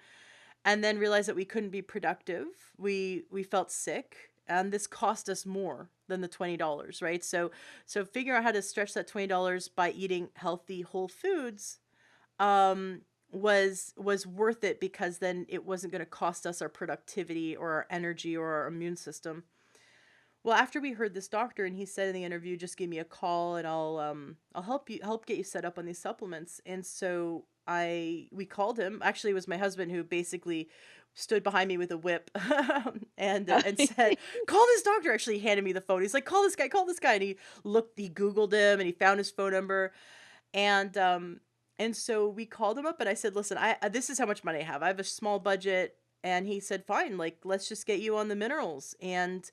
and then realized that we couldn't be productive. We felt sick, and this cost us more than the $20, right? So figuring out how to stretch that $20 by eating healthy whole foods um was worth it, because then it wasn't going to cost us our productivity or our energy or our immune system. Well, after we heard this doctor, and he said in the interview, just give me a call and I'll help get you set up on these supplements. And so I we called him. Actually, it was my husband who basically stood behind me with a whip and said, "Call this doctor." Actually, he handed me the phone. He's like, call this guy." And he Googled him and he found his phone number. And so we called him up and I said, "Listen, this is how much money I have. I have a small budget." And he said, "Fine, like let's just get you on the minerals and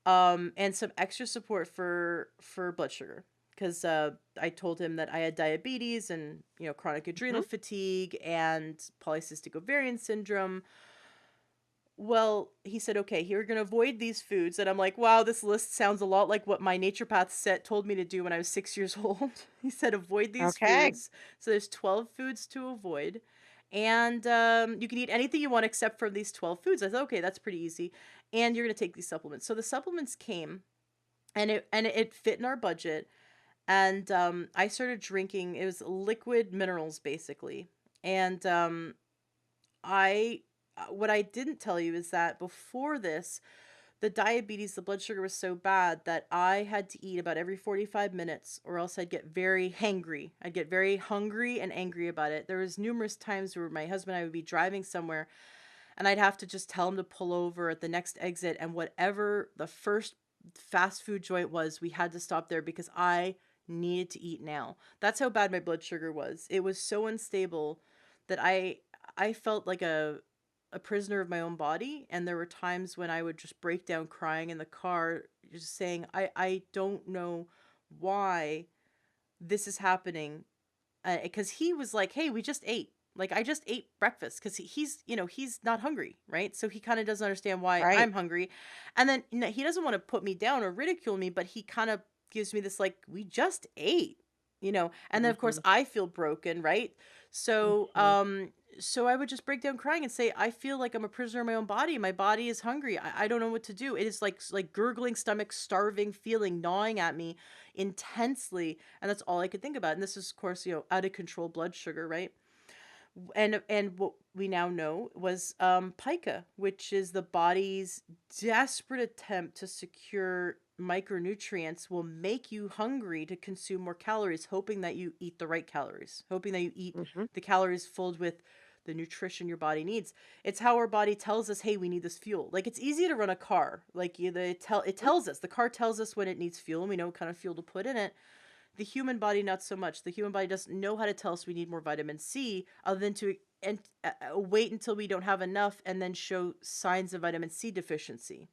some extra support for blood sugar." Because I told him that I had diabetes and chronic adrenal
Mhm.
fatigue and polycystic ovarian syndrome. Well, he said, "Okay, you're gonna avoid these foods," and I'm like, "Wow, this list sounds a lot like what my naturopath set told me to do when I was 6 years old." He said, "Avoid these
Okay.
foods." So there's 12 foods to avoid, and you can eat anything you want except for these 12 foods. I thought, okay, that's pretty easy, and you're gonna take these supplements. So the supplements came, and it fit in our budget, and I started drinking. It was liquid minerals basically, and I what I didn't tell you is that before this, the diabetes, the blood sugar was so bad that I had to eat about every 45 minutes or else I'd get very hangry. I'd get very hungry and angry about it. There was numerous times where my husband and I would be driving somewhere and I'd have to just tell him to pull over at the next exit, and whatever the first fast food joint was, we had to stop there because I needed to eat now. That's how bad my blood sugar was. It was so unstable that I felt like a prisoner of my own body, and there were times when I would just break down crying in the car, just saying I don't know why this is happening. Because he was like, "Hey, we just ate. Like I just ate breakfast." Because he's not hungry, right? So he kind of doesn't understand why
Right.
I'm hungry, and then he doesn't want to put me down or ridicule me, but he kind of gives me this like, "We just ate." And then of course
Mhm.
I feel broken, right? So
Mhm.
so I would just break down crying and say, "I feel like I'm a prisoner of my own body. My body is hungry. I don't know what to do. It is like gurgling stomach, starving feeling, gnawing at me intensely." And that's all I could think about. And this is, of course, out of control blood sugar, right? And what we now know was pica, which is the body's desperate attempt to secure micronutrients, will make you hungry to consume more calories, hoping that you eat the right calories, hoping that you eat
Mhm.
the calories filled with the nutrition your body needs. It's how our body tells us, "Hey, we need this fuel." Like it's easy to run a car. Like it
Mhm.
tells us, the car tells us when it needs fuel, and we know what kind of fuel to put in it. The human body, not so much. The human body doesn't know how to tell us we need more vitamin C, other than to and wait until we don't have enough and then show signs of vitamin C deficiency.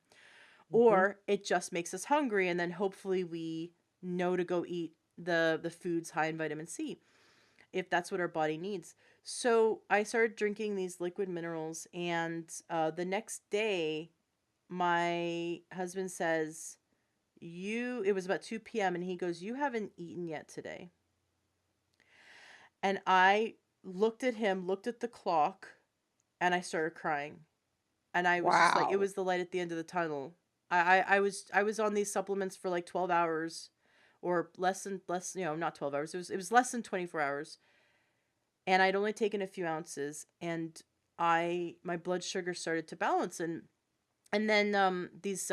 Mhm.
Or it just makes us hungry, and then hopefully we know to go eat the foods high in vitamin C if that's what our body needs. So I started drinking these liquid minerals, and the next day, my husband says, it was about 2 p.m., and he goes, "You haven't eaten yet today." And I looked at him, looked at the clock, and I started crying. And I was just like, it
Wow.
was the light at the end of the tunnel. I was on these supplements for like 12 hours, or less, not 12 hours. It was less than 24 hours. And I'd only taken a few ounces, and my blood sugar started to balance. And then these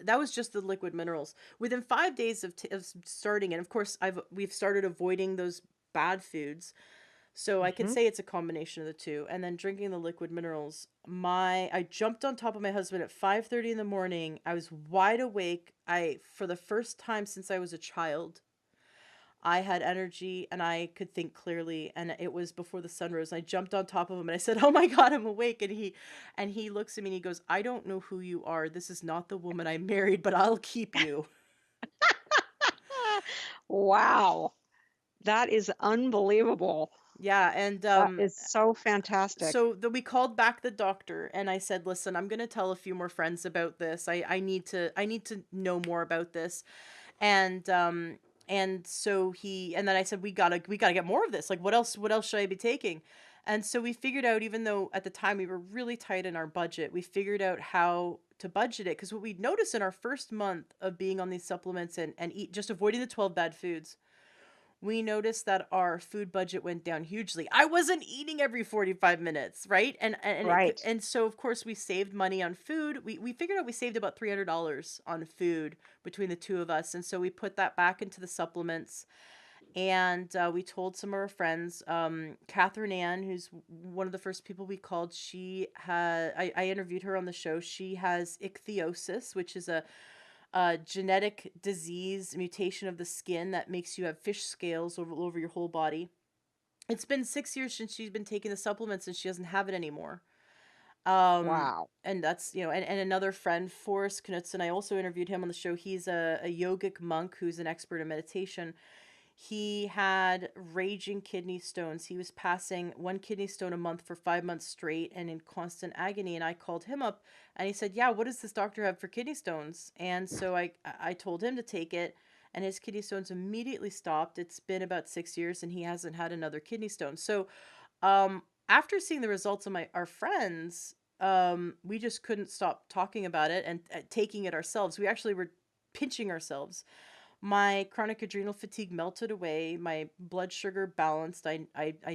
that was just the liquid minerals. Within 5 days of starting it, of course, we've started avoiding those bad foods. So I could
Mhm.
say it's a combination of the two. And then drinking the liquid minerals, I jumped on top of my husband at 5:30 in the morning. I was wide awake. I For the first time since I was a child, I had energy and I could think clearly, and it was before the sun rose. I jumped on top of him and I said, "Oh my god, I'm awake." And he looks at me and he goes, "I don't know who you are. This is not the woman I married, but I'll keep you."
Wow. That is unbelievable.
Yeah, and
That is so fantastic.
so we called back the doctor and I said, "Listen, I'm going to tell a few more friends about this. I need to know more about this." And so he and then I said, we got to get more of this. Like what else should I be taking?" And so we figured out, even though at the time we were really tight in our budget, we figured out how to budget it, because what we noticed in our first month of being on these supplements and eat just avoiding the 12 bad foods, we noticed that our food budget went down hugely. I wasn't eating every 45 minutes, right?
Right.
And so of course we saved money on food. We figured out we saved about $300 on food between the two of us. And so we put that back into the supplements, and we told some of our friends. Catherine Ann, who's one of the first people we called, I interviewed her on the show. She has ichthyosis, which is a genetic disease mutation of the skin that makes you have fish scales over your whole body. It's been 6 years since she's been taking the supplements and she doesn't have it anymore.
Wow.
And that's, and another friend, Forrest Knutson, I also interviewed him on the show. He's a yogic monk who's an expert in meditation. He had raging kidney stones. He was passing one kidney stone a month for 5 months straight and in constant agony. And I called him up and he said, "Yeah, what does this doctor have for kidney stones?" And so I told him to take it, and his kidney stones immediately stopped. It's been about 6 years and he hasn't had another kidney stone. So after seeing the results of our friends, we just couldn't stop talking about it and taking it ourselves. We actually were pinching ourselves. My chronic adrenal fatigue melted away. My blood sugar balanced. I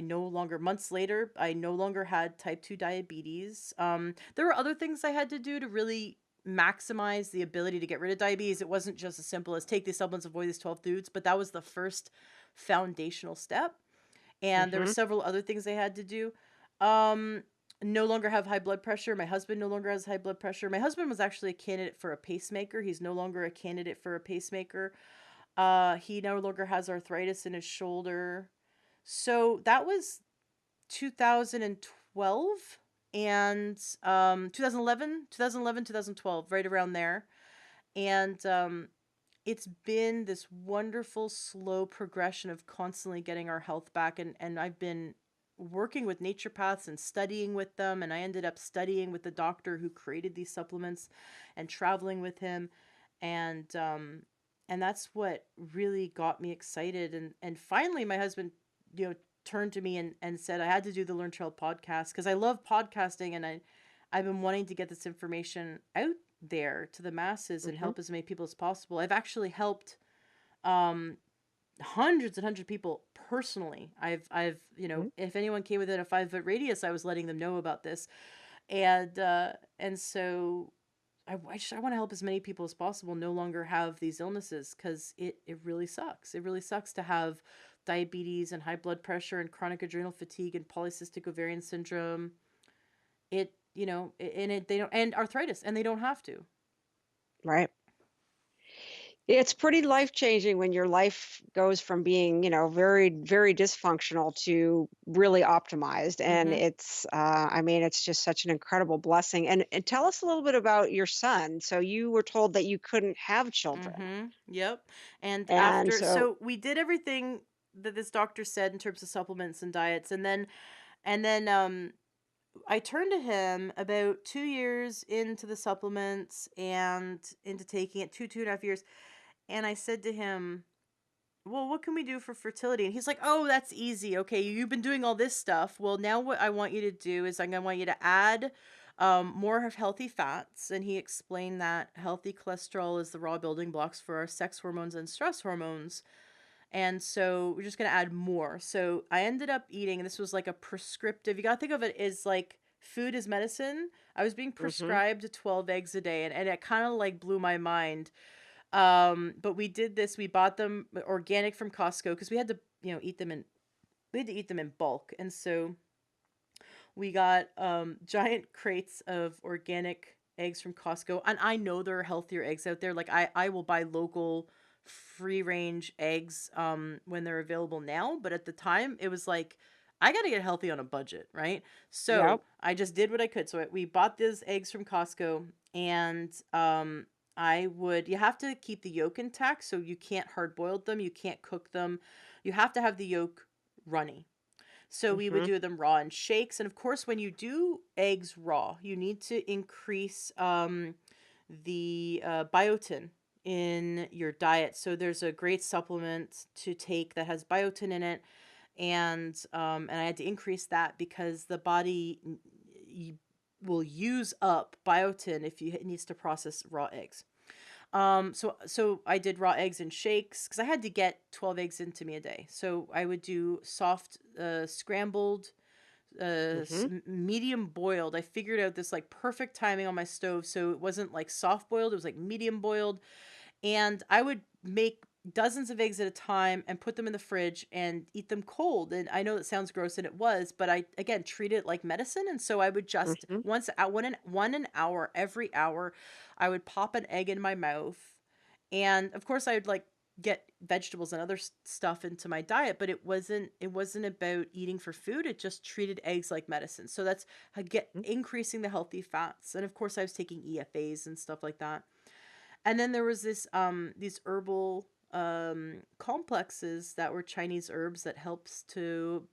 no longer, months later, I no longer had type 2 diabetes. There were other things I had to do to really maximize the ability to get rid of diabetes. It wasn't just as simple as take these supplements, avoid these 12 foods, but that was the first foundational step. And there were
Mhm.
several other things I had to do. Um, no longer have high blood pressure. My husband no longer has high blood pressure. My husband was actually a candidate for a pacemaker. He's no longer a candidate for a pacemaker. He no longer has arthritis in his shoulder. So that was 2012 and 2011, 2012, right around there. And it's been this wonderful slow progression of constantly getting our health back, and I've been working with naturopaths and studying with them, and I ended up studying with the doctor who created these supplements and traveling with him, and that's what really got me excited. And finally my husband, turned to me and said I had to do the Learn Trail podcast because I love podcasting, and I've been wanting to get this information out there to the masses and
Mhm.
help as many people as possible. I've actually helped um hundreds and hundreds of people personally.
Mhm.
If anyone came within a 5 foot radius, I was letting them know about this. And so I want to help as many people as possible no longer have these illnesses, because it really sucks. It really sucks to have diabetes and high blood pressure and chronic adrenal fatigue and polycystic ovarian syndrome. They don't, and arthritis, and they don't have to.
Right. It's pretty life-changing when your life goes from being, very, very dysfunctional to really optimized, and
Mhm.
I mean, it's just such an incredible blessing, and tell us a little bit about your son. So you were told that you couldn't have children,
Mhm. Yep. And
and
after
so
so we did everything that this doctor said in terms of supplements and diets, and then I turned to him about 2 years into the supplements and into taking it, 2.5 years, and I said to him, "Well, what can we do for fertility?" And he's like, "Oh, that's easy. Okay, you've been doing all this stuff. Well, now what I want you to do is I'm gonna want you to add more of healthy fats." And he explained that healthy cholesterol is the raw building blocks for our sex hormones and stress hormones. And so we're just gonna add more. So I ended up eating, and this was like a prescriptive. You gotta think of it as like food is medicine. I was being
mhm,
prescribed 12 eggs a day, and it kind of like blew my mind. But we did this. We bought them organic from Costco because we had to, eat them in we had to eat them in bulk. And so we got giant crates of organic eggs from Costco. And I know there are healthier eggs out there. Like I will buy local free range eggs when they're available now, but at the time it was like I got to get healthy on a budget, right? So,
yep,
I just did what I could. So, we bought those eggs from Costco, and you have to keep the yolk intact, so you can't hard boil them, you can't cook them. you have to have the yolk runny. So we would
Mhm.
do them raw in shakes. And of course, when you do eggs raw, you need to increase the biotin in your diet. So there's a great supplement to take that has biotin in it, and I had to increase that because the body will use up biotin if you it needs to process raw eggs. So I did raw eggs and shakes because I had to get 12 eggs into me a day. So I would do soft, scrambled,
Mhm.
medium boiled. I figured out this like perfect timing on my stove, so it wasn't like soft boiled. It was like medium boiled, and I would make dozens of eggs at a time and put them in the fridge and eat them cold. And I know it sounds gross, and it was, but I again treat it like medicine. And so I would just
Mhm.
once out one an hour every hour, I would pop an egg in my mouth, and of course I'd like get vegetables and other stuff into my diet, but it wasn't about eating for food. It just treated eggs like medicine. So that's I get
Mhm.
increasing the healthy fats, and of course I was taking EFAs and stuff like that. And then there was these herbal complexes that were Chinese herbs that helps to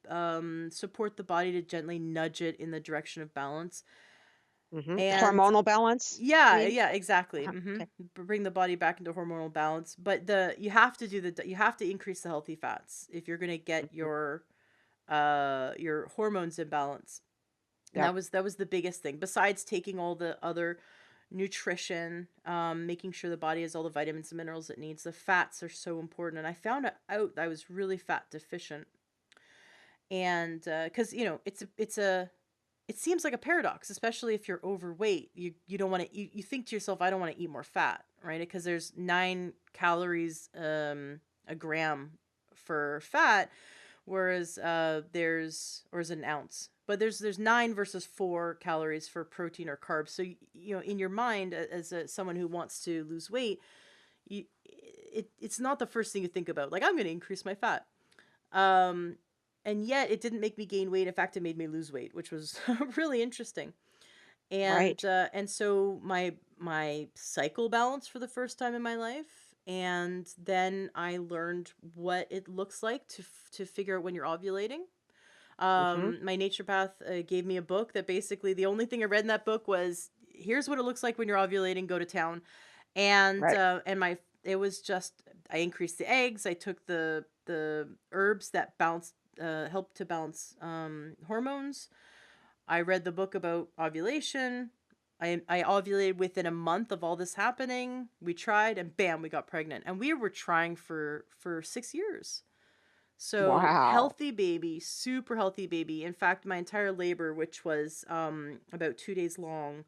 support the body to gently nudge it in the direction of balance.
Mhm.
And
Hormonal balance, you
yeah,
mean?
yeah, exactly.
Uh-huh. Okay.
Bring the body back into hormonal balance. But the you have to you have to increase the healthy fats if you're going to get
Mhm.
your hormones in balance. And
Yep.
that was the biggest thing. Besides taking all the other nutrition, making sure the body has all the vitamins and minerals it needs. The fats are so important. And I found out that I was really fat deficient. And because it seems like a paradox, especially if you're overweight. You don't want to you think to yourself, I don't want to eat more fat, right? Because there's 9 calories a gram for fat, whereas or is it an ounce? But there's 9 versus 4 calories for protein or carbs. So in your mind, as someone who wants to lose weight, it's not the first thing you think about. Like, I'm going to increase my fat. Um, and yet it didn't make me gain weight. In fact, it made me lose weight, which was really interesting.
Right.
And so my cycle balanced for the first time in my life, and then I learned what it looks like to figure out when you're ovulating.
Mhm.
My naturopath gave me a book that basically the only thing I read in that book was, here's what it looks like when you're ovulating. Go to town,
Right.
and my it was just I increased the eggs. I took the herbs that help to balance hormones. I read the book about ovulation. I ovulated within a month of all this happening. We tried, and bam, we got pregnant. And we were trying for 6 years. So
Wow.
healthy baby, super healthy baby. In fact, my entire labor, which was about 2 days long,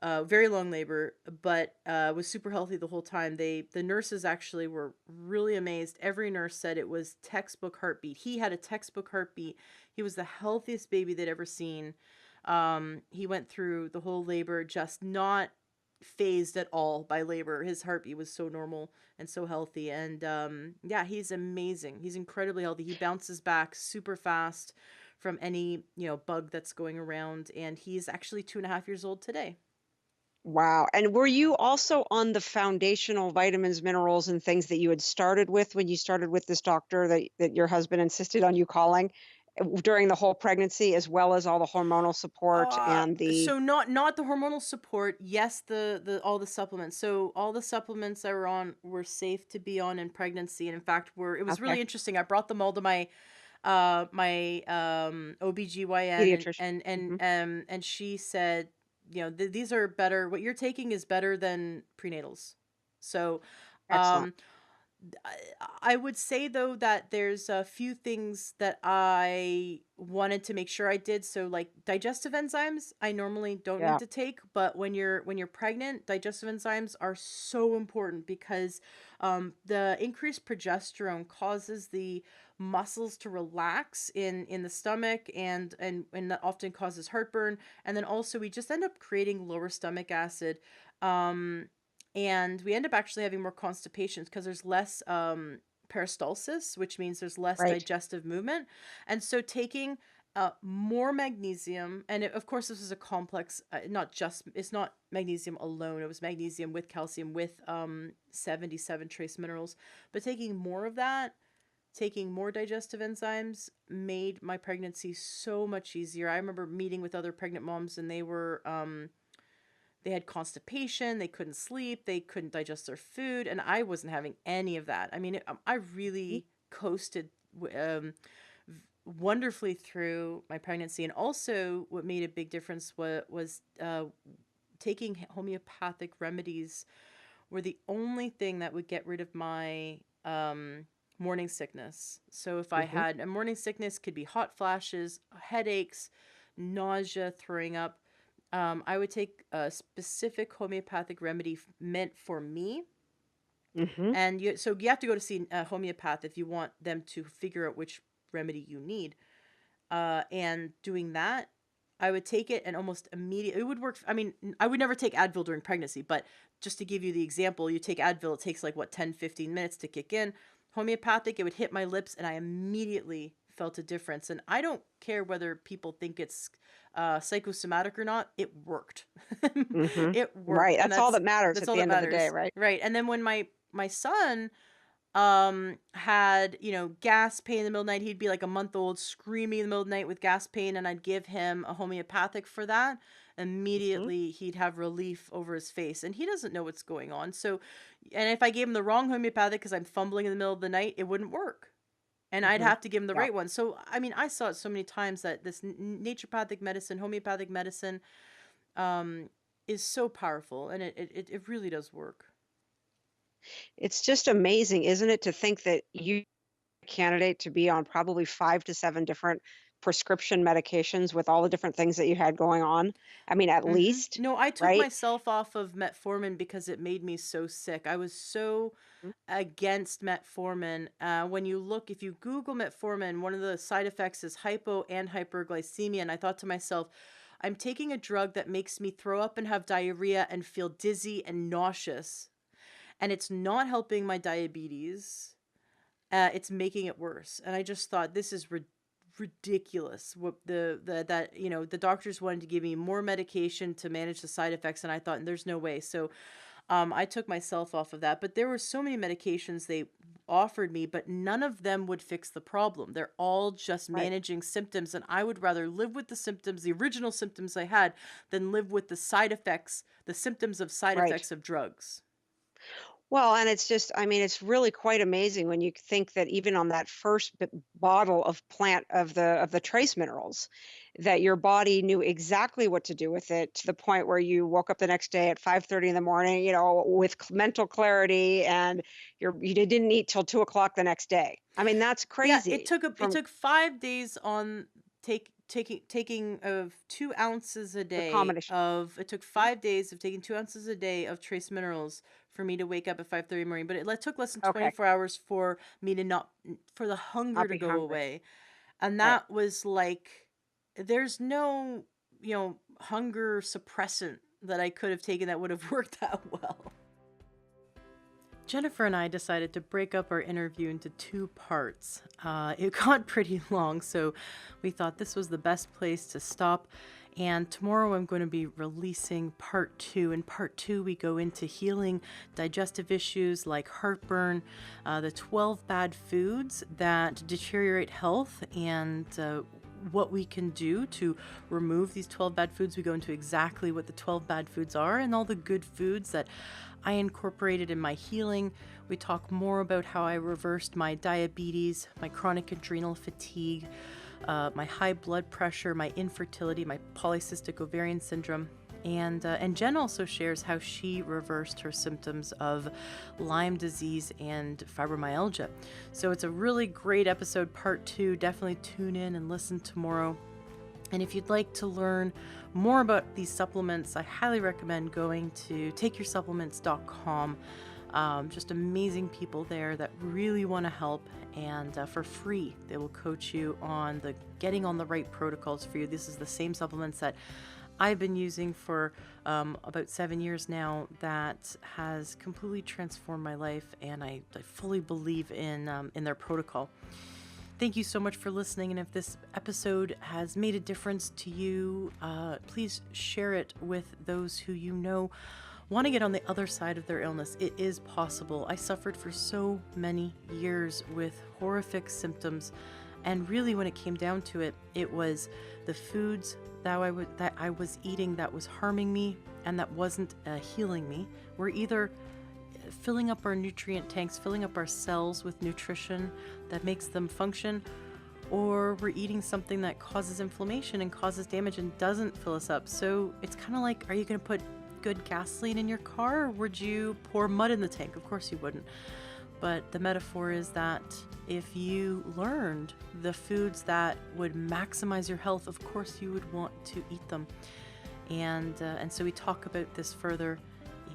very long labor, but was super healthy the whole time. The nurses actually were really amazed. Every nurse said it was textbook heartbeat. He had a textbook heartbeat. He was the healthiest baby they'd ever seen. He went through the whole labor just not phased at all by labor. His heartbeat was so normal and so healthy. And yeah, he's amazing. He's incredibly healthy. He bounces back super fast from any bug that's going around. And he's actually 2.5 years old today.
Wow. And were you also on the foundational vitamins, minerals, and things that you had started with when you started with this doctor that your husband insisted on you calling during the whole pregnancy, as well as all the hormonal support and the
So not the hormonal support. Yes, the all the supplements. So all the supplements I were on were safe to be on in pregnancy, and in fact were it was
okay,
really interesting. I brought them all to my OBGYN, and
pediatrician?
and and
Hmm.
um and she said, these are better. What you're taking is better than prenatals. So
Excellent.
um I I would say though that there's a few things that I wanted to make sure I did. So like digestive enzymes, I normally don't need
Yeah.
to take, but when you're pregnant, digestive enzymes are so important because the increased progesterone causes the muscles to relax in the stomach, and that often causes heartburn. And then also we just end up creating lower stomach acid. Um, and we end up actually having more constipations because there's less peristalsis, which means there's less
Right.
digestive movement. And so taking more magnesium, and of course this is a complex, not just it's not magnesium alone. It was magnesium with calcium with 77 trace minerals, but taking more of that taking more digestive enzymes made my pregnancy so much easier. I remember meeting with other pregnant moms, and they had constipation, they couldn't sleep, they couldn't digest their food, and I wasn't having any of that. I mean, I
Mhm.
really coasted wonderfully through my pregnancy. And also, what made a big difference was taking homeopathic remedies were the only thing that would get rid of my morning sickness. So if I
Mhm.
had a morning sickness, could be hot flashes, headaches, nausea, throwing up. I would take a specific homeopathic remedy meant for me.
Mhm.
And so you have to go to see a homeopath if you want them to figure out which remedy you need. And doing that, I would take it and almost immediately it would work. I mean, I would never take Advil during pregnancy, but just to give you the example, you take Advil, it takes like what 10, 15 minutes to kick in. Homeopathic, it would hit my lips and I immediately felt a difference. And I don't care whether people think it's psychosomatic or not, it worked.
Mhm.
It worked.
Right.
And
That's all that matters
that's
at
all
the
that
end of the day,
matters.
right?
Right. And then when my son had gas pain in the middle of the night, he'd be like a month old screaming in the middle of the night with gas pain, and I'd give him a homeopathic for that.
Mhm.
Immediately he'd have relief over his face, and he doesn't know what's going on. So, and if I gave him the wrong homeopathic because I'm fumbling in the middle of the night, it wouldn't work, and I'd
Mhm.
have to give him the
Yeah.
right one. So I mean, I saw it so many times that this naturopathic medicine, homeopathic medicine, um is so powerful, and it really does work.
It's just amazing, isn't it, to think that you candidate to be on probably 5 to 7 different prescription medications with all the different things that you had going on. I mean, at
Mhm.
least,
No, I took
right?
myself off of metformin because it made me so sick. I was so
Mm.
against metformin. When you look, if you Google metformin, one of the side effects is hypo and hyperglycemia. And I thought to myself, I'm taking a drug that makes me throw up and have diarrhea and feel dizzy and nauseous. And it's not helping my diabetes. It's making it worse. And I just thought this is ridiculous. What the that the doctors wanted to give me more medication to manage the side effects, and I thought there's no way. So I took myself off of that. But there were so many medications they offered me, but none of them would fix the problem. They're all just
Right.
managing symptoms, and I would rather live with the symptoms, the original symptoms I had, than live with the side effects, the symptoms of side
Right.
effects of drugs.
Well, and it's just, I mean, it's really quite amazing when you think that even on that first bottle of plant of the trace minerals, that your body knew exactly what to do with it to the point where you woke up the next day at 5:30 in the morning, with mental clarity, and you didn't eat till 2 o'clock the next day. I mean, that's
Yeah,
crazy.
it
From
took 5 days on taking of 2 ounces a
the
day
combination.
of it took 5 days of taking 2 ounces a day of trace minerals for me to wake up at 5:30 in the morning, but it took less than
Okay,
24 hours for me to not for the hunger
not
to
be
go
hungry.
away. And
Right.
that was like there's no, hunger suppressant that I could have taken that would have worked that well. Jennifer and I decided to break up our interview into 2 parts. It got pretty long, so we thought this was the best place to stop. And tomorrow I'm going to be releasing part 2. In part 2, we go into healing digestive issues like heartburn, the 12 bad foods that deteriorate health, and what we can do to remove these 12 bad foods. We go into exactly what the 12 bad foods are and all the good foods that I incorporated in my healing. We talk more about how I reversed my diabetes, my chronic adrenal fatigue, my high blood pressure, my infertility, my polycystic ovarian syndrome. And Jen also shares how she reversed her symptoms of Lyme disease and fibromyalgia. So it's a really great episode, part 2. Definitely tune in and listen tomorrow. And if you'd like to learn more about these supplements, I highly recommend going to takeyoursupplements.com. Just amazing people there that really want to help, and for free, they will coach you on the getting on the right protocols for you. This is the same supplements that I've been using for about 7 years now that has completely transformed my life, and I fully believe in their protocol. Thank you so much for listening. And if this episode has made a difference to you, please share it with those who you know want to get on the other side of their illness. It is possible. I suffered for so many years with horrific symptoms. And really, when it came down to it, it was the foods that I was eating that was harming me and that wasn't healing me. We're either filling up our nutrient tanks, filling up our cells with nutrition that makes them function, or we're eating something that causes inflammation and causes damage and doesn't fill us up. So it's kind of like, are you going to put good gasoline in your car, or would you pour mud in the tank? Of course you wouldn't. But the metaphor is that if you learned the foods that would maximize your health, of course you would want to eat them. And so we talk about this further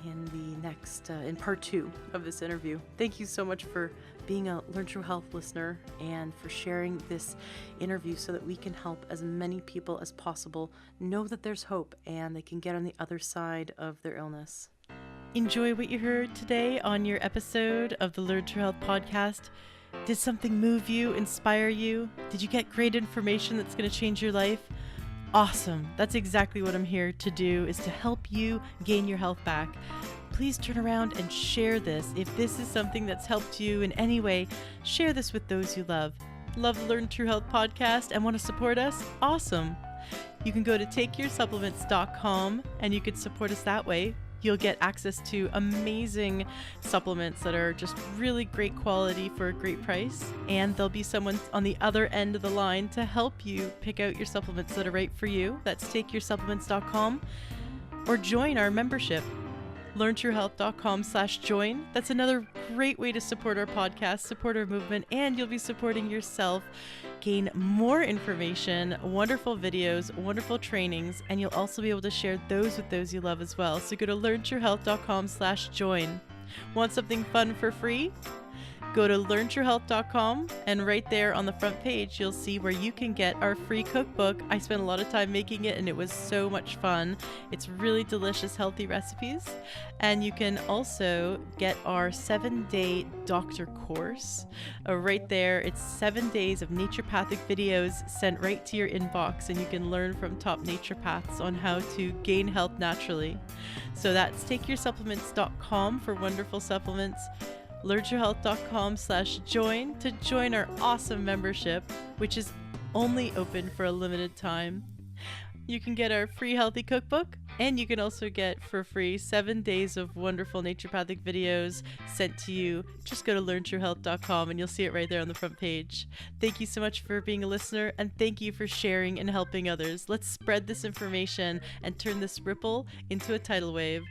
in the next, in part 2 of this interview. Thank you so much for being a Learn True Health listener and for sharing this interview so that we can help as many people as possible know that there's hope and they can get on the other side of their illness. Enjoy what you heard today on your episode of the Learn True Health podcast. Did something move you, inspire you? Did you get great information that's going to change your life? Awesome. That's exactly what I'm here to do, is to help you gain your health back. Please turn around and share this. If this is something that's helped you in any way, share this with those you love. Love the Learn True Health podcast and want to support us? Awesome. You can go to takeyoursupplements.com and you can support us that way. You'll get access to amazing supplements that are just really great quality for a great price. And there'll be someone on the other end of the line to help you pick out your supplements that are right for you. That's takeyoursupplements.com. Or join our membership, learntruehealth.com/join. That's another great way to support our podcast, support our movement, and you'll be supporting yourself. Gain more information, wonderful videos, wonderful trainings, and you'll also be able to share those with those you love as well. So go to learntruehealth.com/join. Want something fun for free? Go to learntruehealth.com, and right there on the front page, you'll see where you can get our free cookbook. I spent a lot of time making it, and it was so much fun. It's really delicious, healthy recipes. And you can also get our 7-day doctor course. Right there, it's 7 days of naturopathic videos sent right to your inbox, and you can learn from top naturopaths on how to gain health naturally. So that's takeyoursupplements.com for wonderful supplements. learntruehealth.com/join to join our awesome membership, which is only open for a limited time. You can get our free healthy cookbook, and you can also get for free 7 days of wonderful naturopathic videos sent to you. Just go to learntruehealth.com and you'll see it right there on the front page. Thank you so much for being a listener, and thank you for sharing and helping others. Let's spread this information and turn this ripple into a tidal wave.